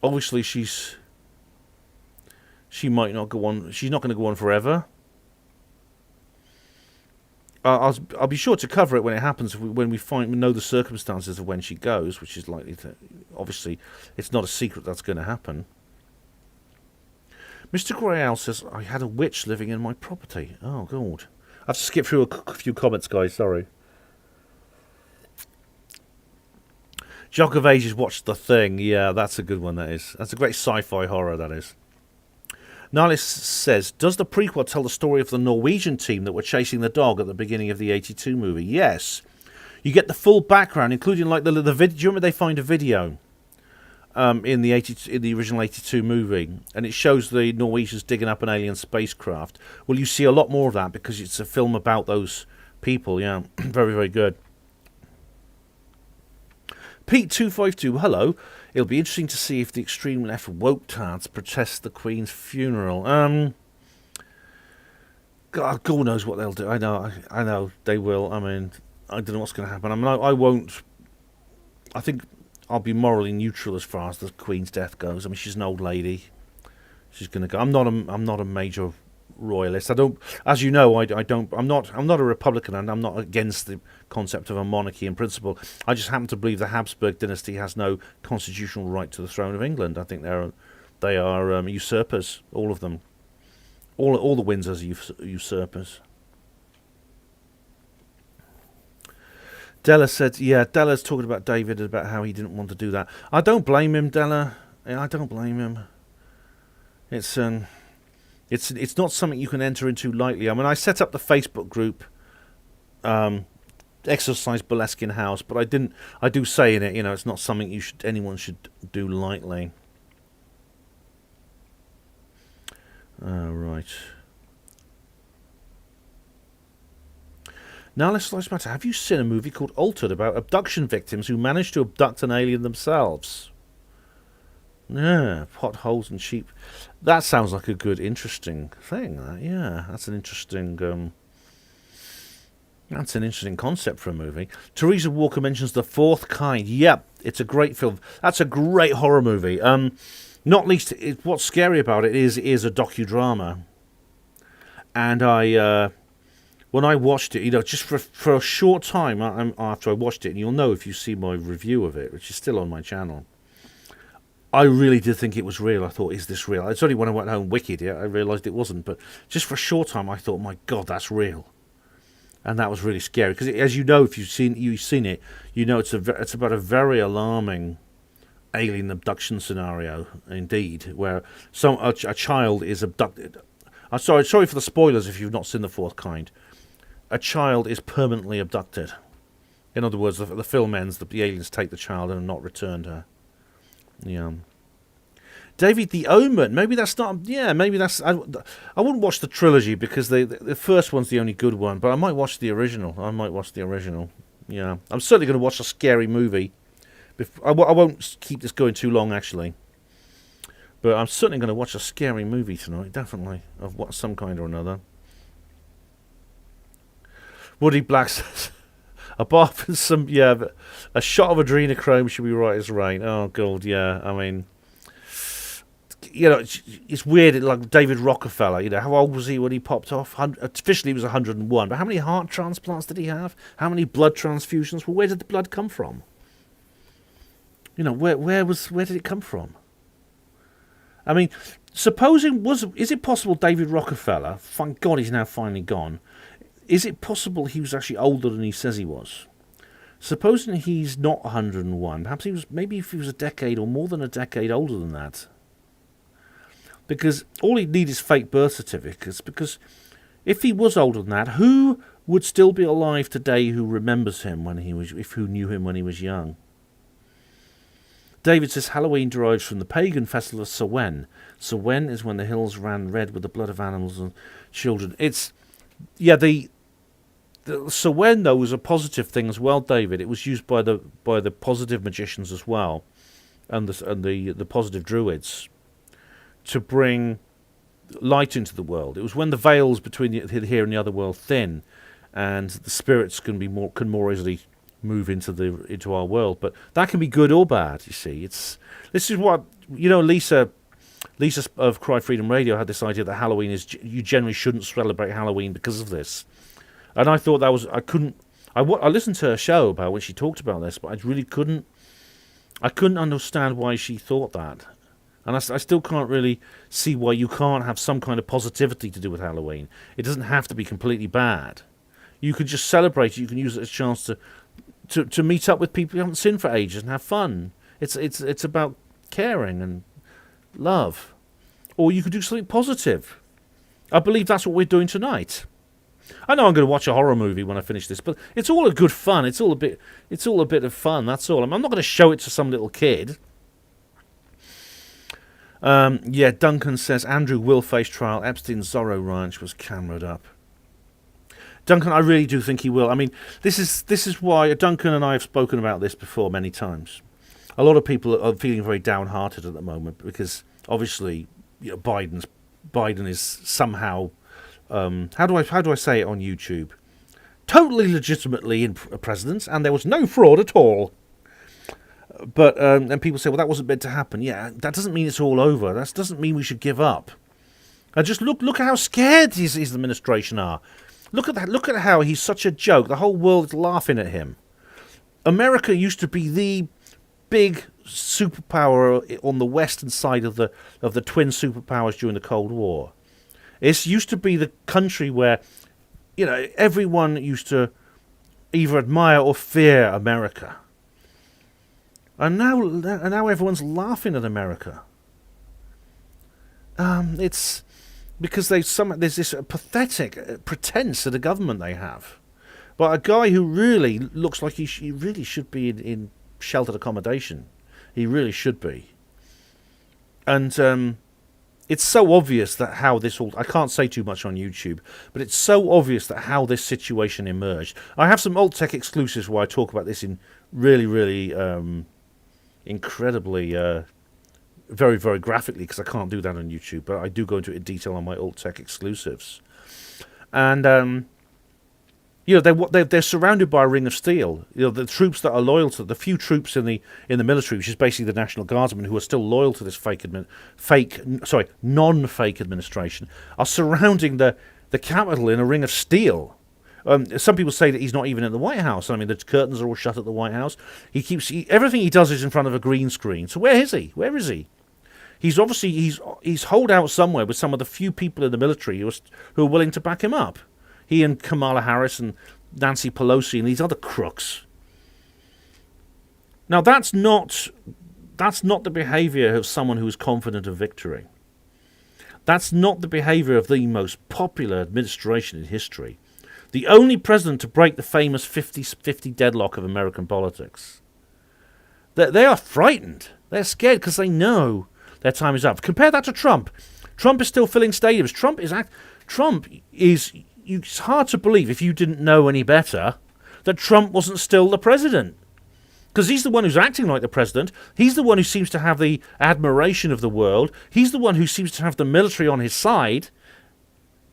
obviously she might not go on. She's not going to go on forever. I'll be sure to cover it when it happens, when we know the circumstances of when she goes, which is likely to. Obviously, it's not a secret that's going to happen. Mr. Grayal says, I had a witch living in my property. Oh, God. I have to skip through a few comments, guys. Sorry. Jock of Ages watched The Thing. Yeah, that's a good one, that is. That's a great sci-fi horror, that is. Niles says, does the prequel tell the story of the Norwegian team that were chasing the dog at the beginning of the 82 movie? Yes. You get the full background, including like the video. Do you remember they find a video? in the original 82 movie, and it shows the Norwegians digging up an alien spacecraft. Well, you see a lot more of that because it's a film about those people. Yeah, very, very good. Pete252, hello. It'll be interesting to see if the extreme left woke tards protest the Queen's funeral. God knows what they'll do. I know they will. I mean, I don't know what's going to happen. I mean, I won't. I think I'll be morally neutral as far as the Queen's death goes. I mean, she's an old lady. She's going to go. I'm not a major royalist. I don't, as you know, I don't. I'm not a Republican, and I'm not against the concept of a monarchy in principle. I just happen to believe the Habsburg dynasty has no constitutional right to the throne of England. I think they are usurpers, all of them. All the Windsors are usurpers. Della said, yeah, Della's talking about David, about how he didn't want to do that. I don't blame him, Della. I don't blame him. It's not something you can enter into lightly. I mean, I set up the Facebook group, Exercise Burlesque in House, but I do say in it, it's not something anyone should do lightly. Right. Now let's matter. Have you seen a movie called Altered about abduction victims who managed to abduct an alien themselves? Yeah, potholes and sheep. That sounds like a good, interesting thing. Yeah, that's an interesting concept for a movie. Teresa Walker mentions The Fourth Kind. Yep, it's a great film. That's a great horror movie. Not least, what's scary about it is a docudrama. And when I watched it, just for a short time after I watched it, and you'll know if you see my review of it, which is still on my channel, I really did think it was real. I thought, is this real? It's only when I went home wicked, I realised it wasn't. But just for a short time, I thought, my God, that's real. And that was really scary. Because as you know, if you've seen it, it's about a very alarming alien abduction scenario, indeed, where a child is abducted. I'm sorry for the spoilers if you've not seen The Fourth Kind. A child is permanently abducted. In other words, the film ends, the aliens take the child and have not returned her. Yeah. David the Omen. Maybe that's not. Yeah, maybe that's. I wouldn't watch the trilogy because the first one's the only good one. But I might watch the original. Yeah. I'm certainly going to watch a scary movie. I won't keep this going too long, actually. But I'm certainly going to watch a scary movie tonight. Definitely, of some kind or another. Woody Black says, apart from a shot of adrenochrome should be right as rain. Oh, God, yeah. I mean, it's weird. Like David Rockefeller, how old was he when he popped off? Officially, he was 101. But how many heart transplants did he have? How many blood transfusions? Well, where did the blood come from? Where did it come from? I mean, is it possible David Rockefeller, thank God he's now finally gone, is it possible he was actually older than he says he was? Supposing he's not 101, perhaps maybe if he was a decade or more than a decade older than that. Because all he'd need is fake birth certificates, because if he was older than that, who would still be alive today who remembers him who knew him when he was young? David says Halloween derives from the pagan festival of Samhain. Samhain is when the hills ran red with the blood of animals and children. The Samhain, though, was a positive thing as well, David. It was used by the positive magicians as well, and the positive druids, to bring light into the world. It was when the veils between here and the other world thin, and the spirits can more easily move into our world. But that can be good or bad, you see. This is what Lisa of Cry Freedom Radio had this idea that Halloween you generally shouldn't celebrate Halloween because of this. And I thought I listened to her show about when she talked about this, but I really couldn't understand why she thought that. And I still can't really see why you can't have some kind of positivity to do with Halloween. It doesn't have to be completely bad. You can just celebrate it. You can use it as a chance to meet up with people you haven't seen for ages and have fun. It's about caring and love. Or you could do something positive. I believe that's what we're doing tonight. I know I'm going to watch a horror movie when I finish this, but it's all a good fun. It's all a bit of fun. That's all. I'm not going to show it to some little kid. Yeah, Duncan says Andrew will face trial. Epstein's Zorro Ranch was cameraed up. Duncan, I really do think he will. I mean, this is why Duncan and I have spoken about this before many times. A lot of people are feeling very downhearted at the moment because obviously, Biden is somehow how do I say it on YouTube? Totally legitimately in president, and there was no fraud at all. But and people say, well, that wasn't meant to happen. Yeah, that doesn't mean it's all over. That doesn't mean we should give up. And just look at how scared his administration are. Look at that. Look at how he's such a joke. The whole world is laughing at him. America used to be the big superpower on the western side of the twin superpowers during the Cold War. It used to be the country where, everyone used to either admire or fear America. And now everyone's laughing at America. It's because there's this pathetic pretense at the government they have. But a guy who really looks like he really should be in sheltered accommodation. He really should be. And it's so obvious that how this all... I can't say too much on YouTube, but it's so obvious that how this situation emerged. I have some alt tech exclusives where I talk about this in really, really... incredibly, very, very graphically, because I can't do that on YouTube, but I do go into it in detail on my alt tech exclusives. And they're surrounded by a ring of steel. The troops that are loyal to the few troops in the military, which is basically the National Guardsmen, who are still loyal to this non-fake administration, are surrounding the Capitol in a ring of steel. Some people say that he's not even in the White House. I mean, the curtains are all shut at the White House. Everything he does is in front of a green screen. So where is he? Where is he? He's obviously he's holed out somewhere with some of the few people in the military who are willing to back him up. He and Kamala Harris and Nancy Pelosi and these other crooks. Now that's not the behaviour of someone who is confident of victory. That's not the behaviour of the most popular administration in history. The only president to break the famous 50-50 deadlock of American politics. They are frightened. They're scared because they know their time is up. Compare that to Trump. Trump is still filling stadiums. It's hard to believe, if you didn't know any better, that Trump wasn't still the president. Because he's the one who's acting like the president. He's the one who seems to have the admiration of the world. He's the one who seems to have the military on his side.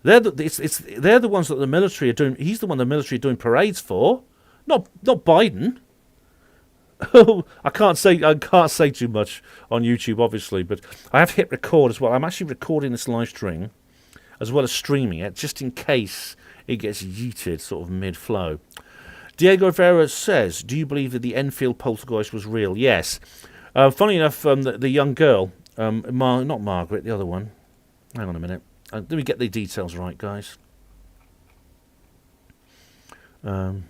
They're the ones that the military are doing. He's the one the military are doing parades for, not Biden. I can't say too much on YouTube, obviously, but I have hit record as well. I'm actually recording this live stream as well as streaming it, just in case it gets yeeted sort of mid-flow. Diego Vera says, "Do you believe that the Enfield poltergeist was real?" Yes. Funny enough, the young girl, not Margaret, the other one. Hang on a minute. Let me get the details right, guys. And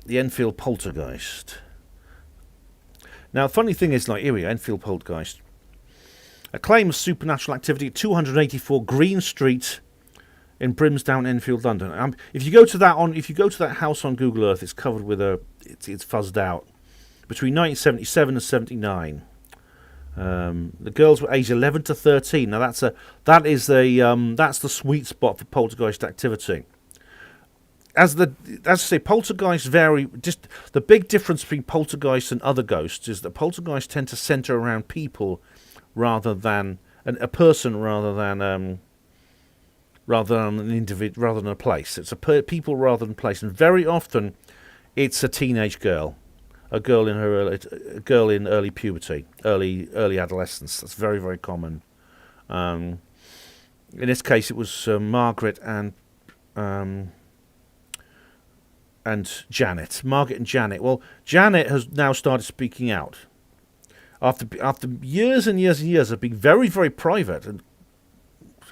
the Enfield poltergeist. Now, the funny thing is, here we go, Enfield poltergeist. A claim of supernatural activity at 284 Green Street in Brimsdown, Enfield, London. If you go to that house on Google Earth, it's covered with it's fuzzed out. Between 1977 and 79, the girls were aged 11 to 13. Now that's the sweet spot for poltergeist activity. As I say, poltergeists vary. Just the big difference between poltergeists and other ghosts is that poltergeists tend to centre around people rather than a person, rather than an individual, rather than a place. It's people rather than place, and very often it's a teenage girl. A girl in early puberty, early adolescence. That's very, very common. In this case, it was Margaret and Janet. Margaret and Janet. Well, Janet has now started speaking out after years and years and years of being very, very private and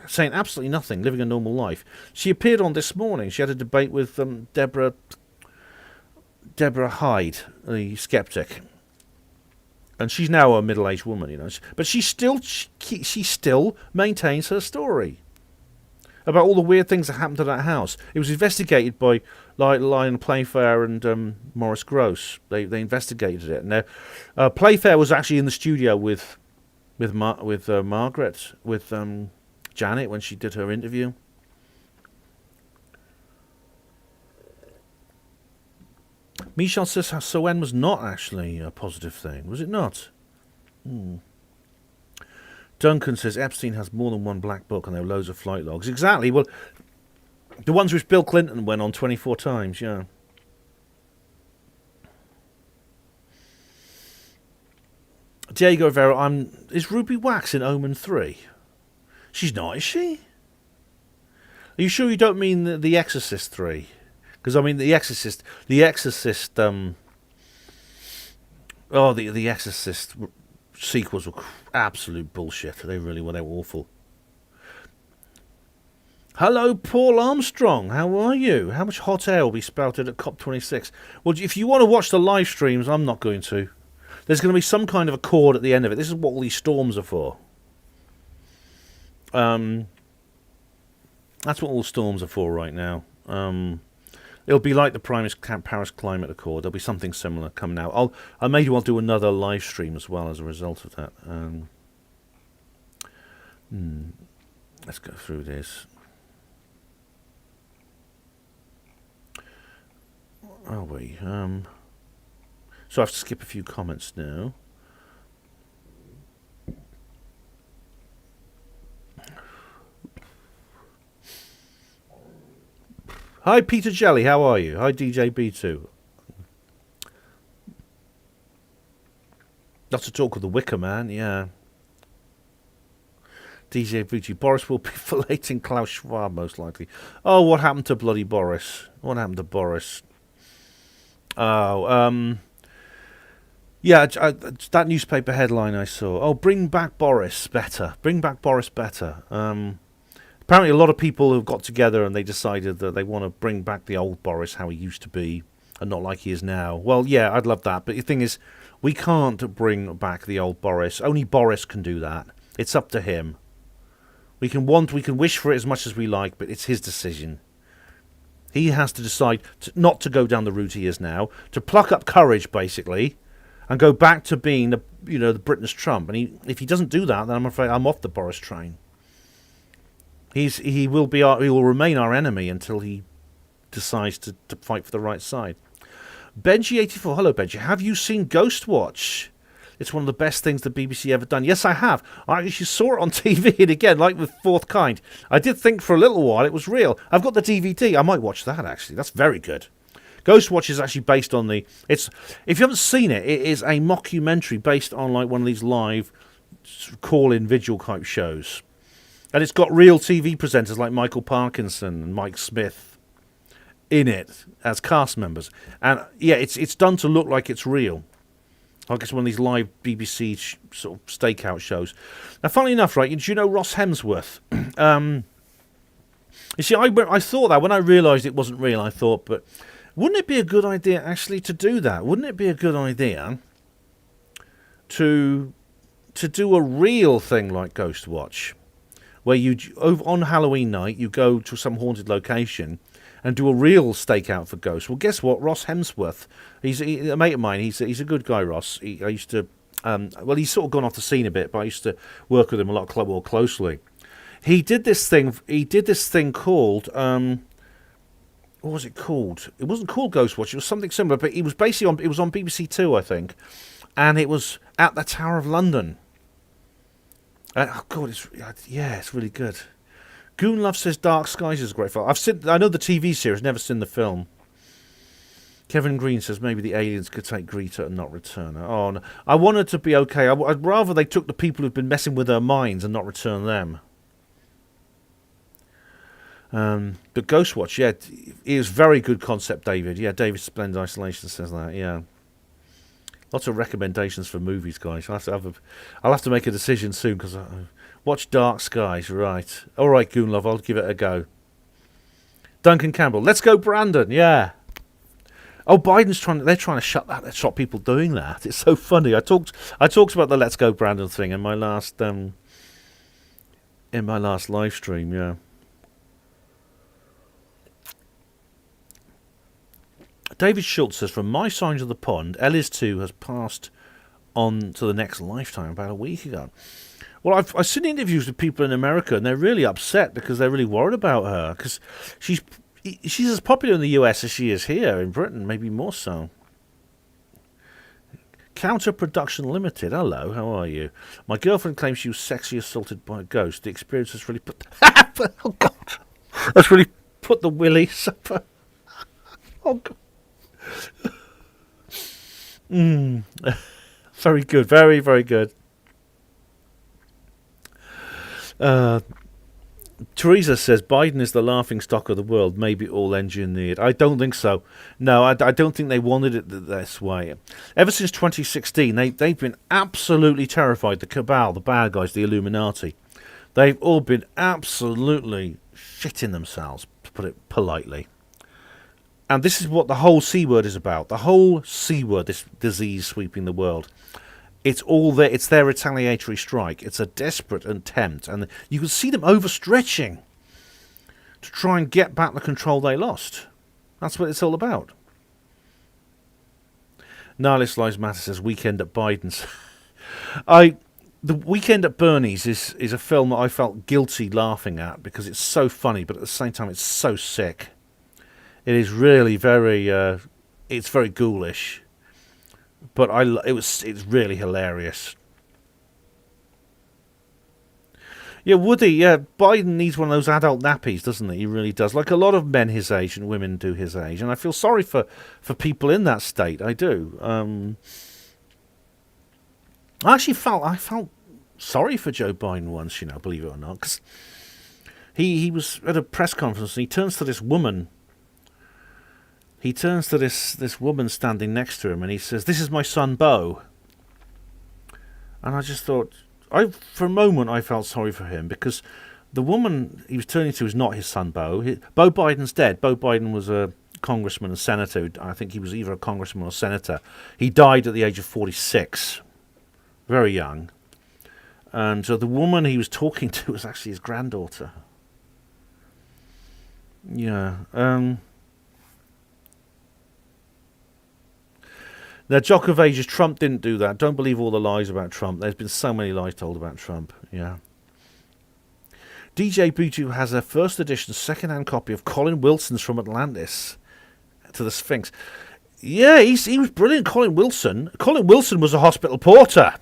saying absolutely nothing, living a normal life. She appeared on This Morning. She had a debate with Deborah Hyde, the skeptic, and she's now a middle-aged woman, but she still maintains her story. about all the weird things that happened to that house. It was investigated by Lionel Playfair and Maurice Grosse. They investigated it. Now, Playfair was actually in the studio with Margaret, with Janet when she did her interview. Michel says Soen was not actually a positive thing, was it not? Duncan says Epstein has more than one black book and there are loads of flight logs. Exactly. Well, the ones which Bill Clinton went on 24 times, yeah. Diego Rivera, is Ruby Wax in Omen 3? She's not, is she? Are you sure you don't mean the Exorcist 3? Because I mean the Exorcist, the Exorcist sequels were absolute bullshit. They really were. They were awful. Hello, Paul Armstrong. How are you? How much hot air will be spouted at COP26? Well, if you want to watch the live streams, I'm not going to. There's going to be some kind of a chord at the end of it. This is what all these storms are for. That's what all the storms are for right now. It'll be like the Paris Climate Accord. There'll be something similar coming out. Maybe I'll do another live stream as well as a result of that. Let's go through this. Are we? So I have to skip a few comments now. Hi, Peter Jelly. How are you? Hi, DJ B2. Lots of talk of the Wicker Man, yeah. DJ B2. Boris will be filleting Klaus Schwab, most likely. Oh, what happened to bloody Boris? What happened to Boris? Oh, yeah, that newspaper headline I saw. Oh, bring back Boris better. Bring back Boris better. Apparently a lot of people have got together and they decided that they want to bring back the old Boris, how he used to be, and not like he is now. Well, yeah, I'd love that. But the thing is, we can't bring back the old Boris. Only Boris can do that. It's up to him. We can wish for it as much as we like, but it's his decision. He has to decide not to go down the route he is now, to pluck up courage, basically, and go back to being the Britain's Trump. And if he doesn't do that, then I'm afraid I'm off the Boris train. He will remain our enemy until he decides to fight for the right side. Benji84, hello Benji. Have you seen Ghostwatch? It's one of the best things the BBC ever done. Yes, I have. I actually saw it on TV, and again, like with Fourth Kind, I did think for a little while it was real. I've got the DVD. I might watch that actually. That's very good. Ghostwatch is actually based on if you haven't seen it, it is a mockumentary based on like one of these live call-in vigil type shows. And it's got real TV presenters like Michael Parkinson and Mike Smith in it as cast members. And yeah, it's done to look like it's real. Like it's one of these live BBC sort of stakeout shows. Now, funnily enough, right, do you know Ross Hemsworth? You see, I thought that when I realised it wasn't real, I thought, but wouldn't it be a good idea actually to do that? Wouldn't it be a good idea to do a real thing like Ghostwatch? Where on Halloween night, you go to some haunted location and do a real stakeout for ghosts. Well, guess what? Ross Hemsworth, he's a mate of mine. He's a good guy, Ross. I used to, he's sort of gone off the scene a bit, but I used to work with him a lot more closely. He did this thing called, what was it called? It wasn't called Ghostwatch. It was something similar, but it was basically it was on BBC Two, I think, and it was at the Tower of London. Oh God, it's really good. Goonlove says Dark Skies is a great film. I know the TV series, never seen the film. Kevin Green says maybe the aliens could take Greta and not return her. Oh, no. I want her to be okay. I'd rather they took the people who've been messing with her minds and not return them. But Ghostwatch, yeah, it is very good concept, David. Yeah, David Splendid Isolation says that, yeah. Lots of recommendations for movies, guys. I'll have to make a decision soon because watch Dark Skies, right? All right, Goonlove, I'll give it a go. Duncan Campbell, let's go, Brandon. Yeah. Oh, they're trying to stop people doing that. It's so funny. I talked about the Let's Go, Brandon thing in my last live stream. Yeah. David Schultz says, from my side of the pond, Ellis 2 has passed on to the next lifetime about a week ago. Well, I've seen interviews with people in America, and they're really upset because they're really worried about her, because she's as popular in the US as she is here in Britain, maybe more so. Counterproduction Limited, hello, how are you? My girlfriend claims she was sexually assaulted by a ghost. The experience has really put... oh, God. That's really put the willies up. Oh, God. Very good, very, very good. Teresa says Biden is the laughingstock of the world, maybe all engineered. I don't think so. No, I don't think they wanted it this way. Ever since 2016, they've been absolutely terrified. The cabal, the bad guys, the Illuminati. They've all been absolutely shitting themselves, to put it politely. And this is what the whole C word is about. The whole C word, this disease sweeping the world. It's all there. It's their retaliatory strike. It's a desperate attempt, and you can see them overstretching to try and get back the control they lost. That's what it's all about. Nihilist Lives Matter says Weekend at Biden's. The Weekend at Bernie's is a film that I felt guilty laughing at because it's so funny, but at the same time it's so sick. It is really very. It's very ghoulish. But it's really hilarious. Yeah, Woody, yeah, Biden needs one of those adult nappies, doesn't he? He really does. Like a lot of men his age and women do his age. And I feel sorry for people in that state. I do. I felt sorry for Joe Biden once, believe it or not. Because he was at a press conference and he turns to this woman. He turns to this woman standing next to him and he says, "This is my son, Beau." And I just thought, for a moment I felt sorry for him because the woman he was turning to is not his son, Beau. Beau Biden's dead. Beau Biden was a congressman and senator. I think he was either a congressman or senator. He died at the age of 46. Very young. And the woman he was talking to was actually his granddaughter. Yeah. Now, Jock of Ages, Trump didn't do that. Don't believe all the lies about Trump. There's been so many lies told about Trump. Yeah. DJ Buju has a first edition second-hand copy of Colin Wilson's From Atlantis to the Sphinx. Yeah, he was brilliant, Colin Wilson. Colin Wilson was a hospital porter.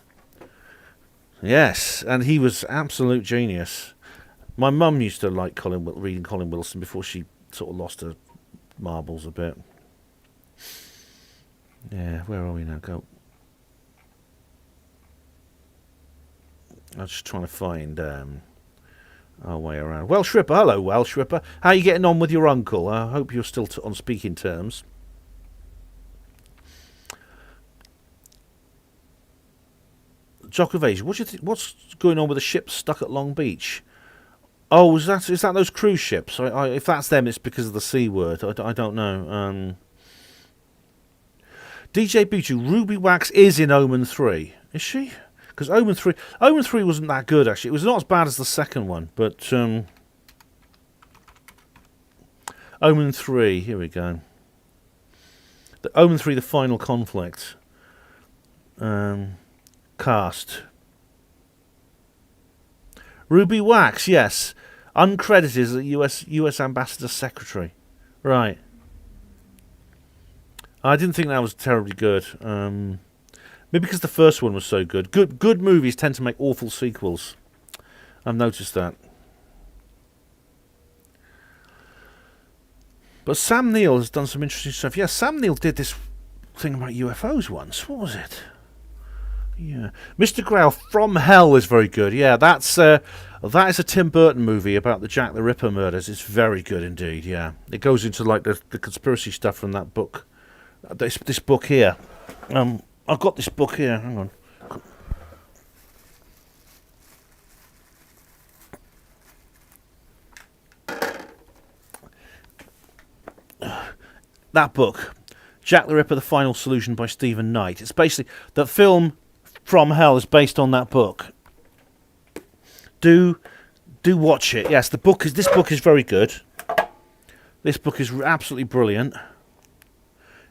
Yes, and he was absolute genius. My mum used to like reading Colin Wilson before she sort of lost her marbles a bit. Yeah, where are we now? Go. I'm just trying to find our way around. Welsh Ripper, hello Welsh Ripper. How are you getting on with your uncle? I hope you're still on speaking terms. Jock of Asia, what do you think? What's going on with the ship stuck at Long Beach? Oh, is that those cruise ships? If that's them, it's because of the C word. I don't know. DJ Buju, Ruby Wax is in Omen 3. Is she? Because Omen 3 wasn't that good, actually. It was not as bad as the second one, but Omen 3, here we go. Omen 3, The Final Conflict. Cast. Ruby Wax, yes. Uncredited as a US Ambassador Secretary. Right. I didn't think that was terribly good. Maybe because the first one was so good. Good movies tend to make awful sequels. I've noticed that. But Sam Neill has done some interesting stuff. Yeah, Sam Neill did this thing about UFOs once. What was it? Yeah, Mr. Grail From Hell is very good. Yeah, that is a Tim Burton movie about the Jack the Ripper murders. It's very good indeed. Yeah, it goes into like the conspiracy stuff from that book. This book here. I've got this book here. Hang on. That book, Jack the Ripper: The Final Solution by Stephen Knight. It's basically the film From Hell is based on that book. Do watch it. Yes, this book is very good. This book is absolutely brilliant.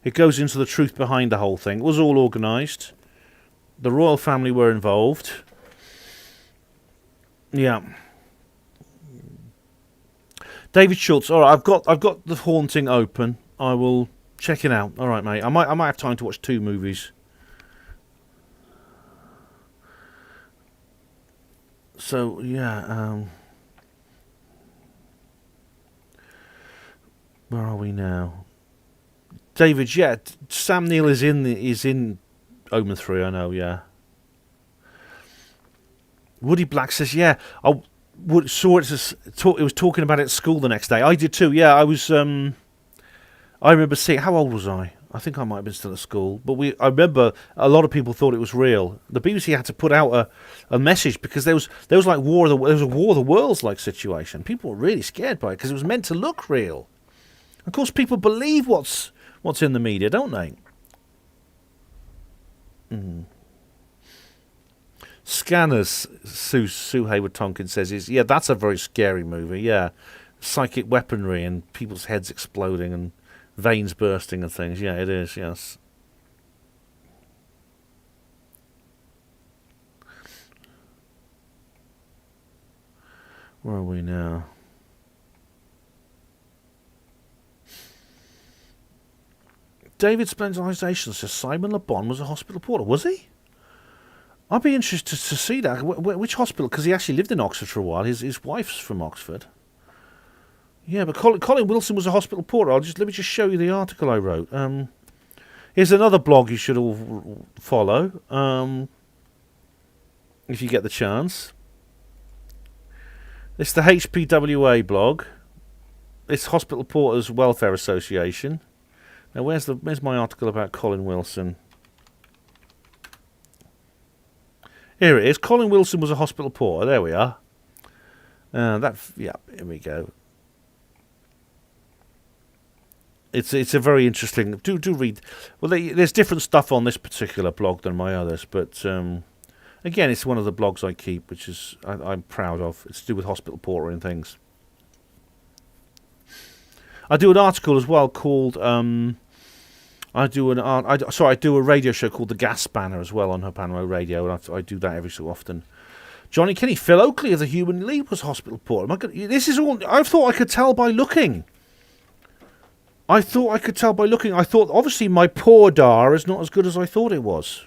It goes into the truth behind the whole thing. It was all organised. The royal family were involved. Yeah. David Schultz. All right, I've got The Haunting open. I will check it out. All right, mate. I might have time to watch 2 movies. So yeah. Where are we now? David, yeah. Sam Neill is in Omen 3. I know. Yeah. Woody Black says, yeah. I saw it. It was talking about it at school the next day. I did too. Yeah, I was. I remember seeing. How old was I? I think I might have been still at school. But I remember a lot of people thought it was real. The BBC had to put out a message because there was like there was a War of the Worlds like situation. People were really scared by it because it was meant to look real. Of course, people believe what's in the media, don't they? Scanners, Sue Hayward Tonkin says, yeah, that's a very scary movie. Yeah, psychic weaponry and people's heads exploding and veins bursting and things. Yeah, it is. Yes. Where are we now? David Spencerization says Simon Le Bon was a hospital porter. Was he? I'd be interested to see that. Which hospital? Because he actually lived in Oxford for a while. His wife's from Oxford. Yeah, but Colin Wilson was a hospital porter. Let me just show you the article I wrote. Here's another blog you should all follow, if you get the chance. It's the HPWA blog. It's Hospital Porters Welfare Association. Now, where's my article about Colin Wilson? Here it is. Colin Wilson was a hospital porter. There we are. Here we go. It's a very interesting. Do read. Well, there's different stuff on this particular blog than my others, but again, it's one of the blogs I keep, which is I'm proud of. It's to do with hospital porter and things. I do an article as well called. I do a radio show called The Gas Spanner as well on Herpano Radio, and I do that every so often. Johnny Kinney, Phil Oakley of the Human League was hospital porter. This is all. I thought I could tell by looking. I thought obviously my poor Dar is not as good as I thought it was.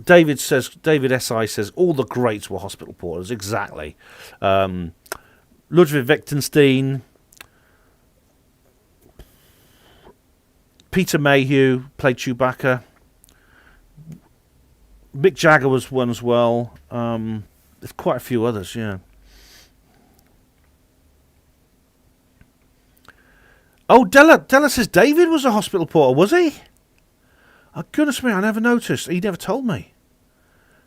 David SI says all the greats were hospital porters. Exactly. Ludwig Wittgenstein, Peter Mayhew played Chewbacca. Mick Jagger was one as well. There's quite a few others, yeah. Oh, Della says David was a hospital porter, was he? Oh, goodness me, I never noticed. He never told me.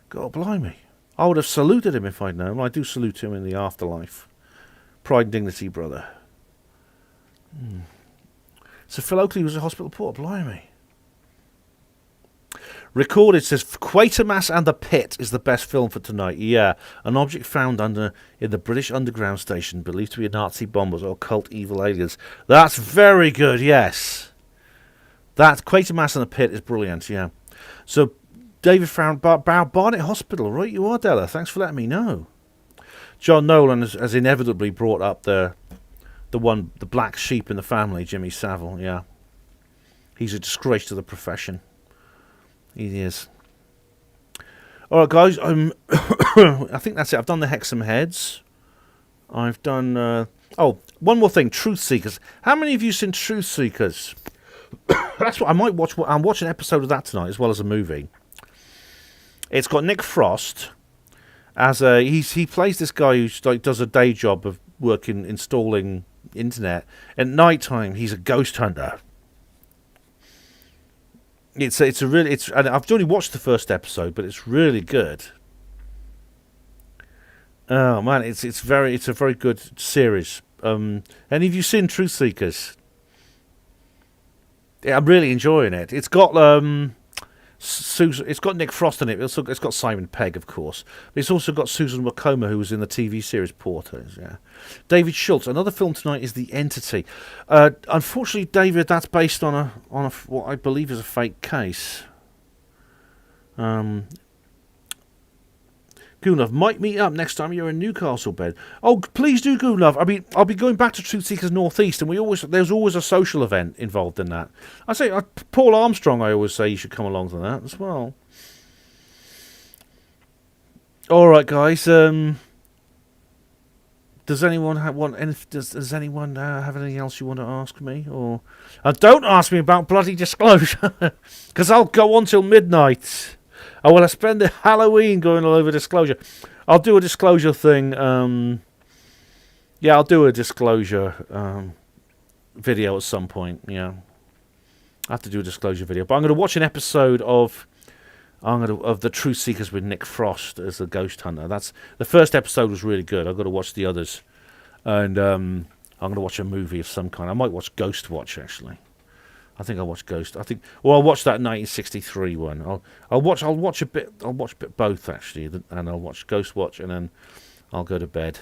God blimey. I would have saluted him if I'd known. I do salute him in the afterlife. Pride and dignity, brother. So Phil Oakley was a hospital porter, blimey. Recorded says Quatermass and the Pit is the best film for tonight. Yeah, an object found in the British underground station believed to be a Nazi bombers or occult evil aliens. That's very good. Yes, that Quatermass and the Pit is brilliant. Yeah. So David found Barnet Hospital. Right, you are, Della. Thanks for letting me know. John Nolan has inevitably brought up the black sheep in the family, Jimmy Savile. Yeah, he's a disgrace to the profession. He is. All right, guys. I think that's it. I've done the Hexham Heads. I've done. One more thing. Truth Seekers. How many of you seen Truth Seekers? That's what I might watch. I'm watching an episode of that tonight, as well as a movie. It's got Nick Frost as he plays this guy who does a day job of working installing internet. At night time, he's a ghost hunter. And I've only watched the first episode, but it's really good. Oh man, it's a very good series. Any of you seen Truth Seekers? Yeah, I'm really enjoying it. It's got Susan, it's got Nick Frost in it. It's got Simon Pegg, of course. But it's also got Susan Wokoma, who was in the TV series Porters. Yeah. David Schultz. Another film tonight is The Entity. Unfortunately, David, that's based on a what I believe is a fake case. Goonlove, might meet up next time you're in Newcastle, Ben. Oh, please do, Goonlove. I mean, I'll be going back to Truth Seekers Northeast, and there's always a social event involved in that. I say, Paul Armstrong, I always say you should come along to that as well. All right, guys. Does anyone Does anyone have anything else you want to ask me? Or don't ask me about bloody disclosure, because I'll go on till midnight. I want to spend the Halloween going all over disclosure. I'll do a disclosure thing. Yeah, I'll do a disclosure video at some point. Yeah, I have to do a disclosure video. But I'm going to watch an episode of the Truth Seekers with Nick Frost as a ghost hunter. That's the first episode was really good. I've got to watch the others, and I'm going to watch a movie of some kind. I might watch Ghost Watch actually. I think I'll watch Ghost. I'll watch that 1963 one. I'll watch a bit both actually, and I'll watch Ghost Watch, and then I'll go to bed.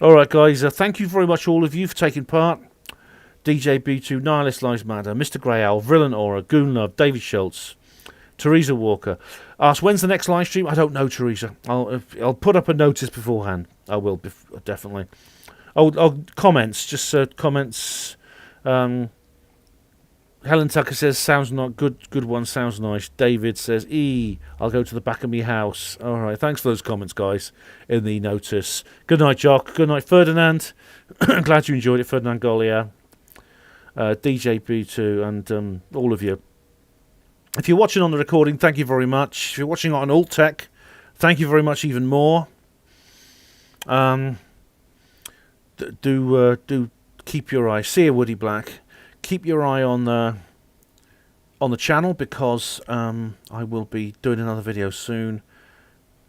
All right, guys. Thank you very much, all of you, for taking part. DJ B2, Nihilist Lives Matter, Mr. Grey Owl, Virulent Aura, Goonlove, David Schultz, Teresa Walker. Asked when's the next live stream? I don't know, Teresa. I'll put up a notice beforehand. I will definitely. Comments, just comments. Helen Tucker says, sounds not good. Good one, sounds nice. David says, I'll go to the back of me house. All right, thanks for those comments, guys, in the notice. Good night, Jock. Good night, Ferdinand. Glad you enjoyed it, Ferdinand Goliath, DJ B2, and all of you. If you're watching on the recording, thank you very much. If you're watching on Alt Tech, thank you very much even more. Do keep your eye. See you, Woody Black. Keep your eye on the channel, because I will be doing another video soon.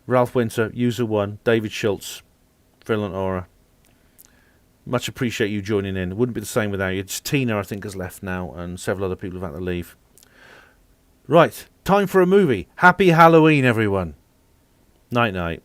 Ralph Winter, User One, David Schultz, Virulent Aura. Much appreciate you joining in. It wouldn't be the same without you. It's Tina, I think, has left now, and several other people have had to leave. Right, time for a movie. Happy Halloween, everyone. Night night.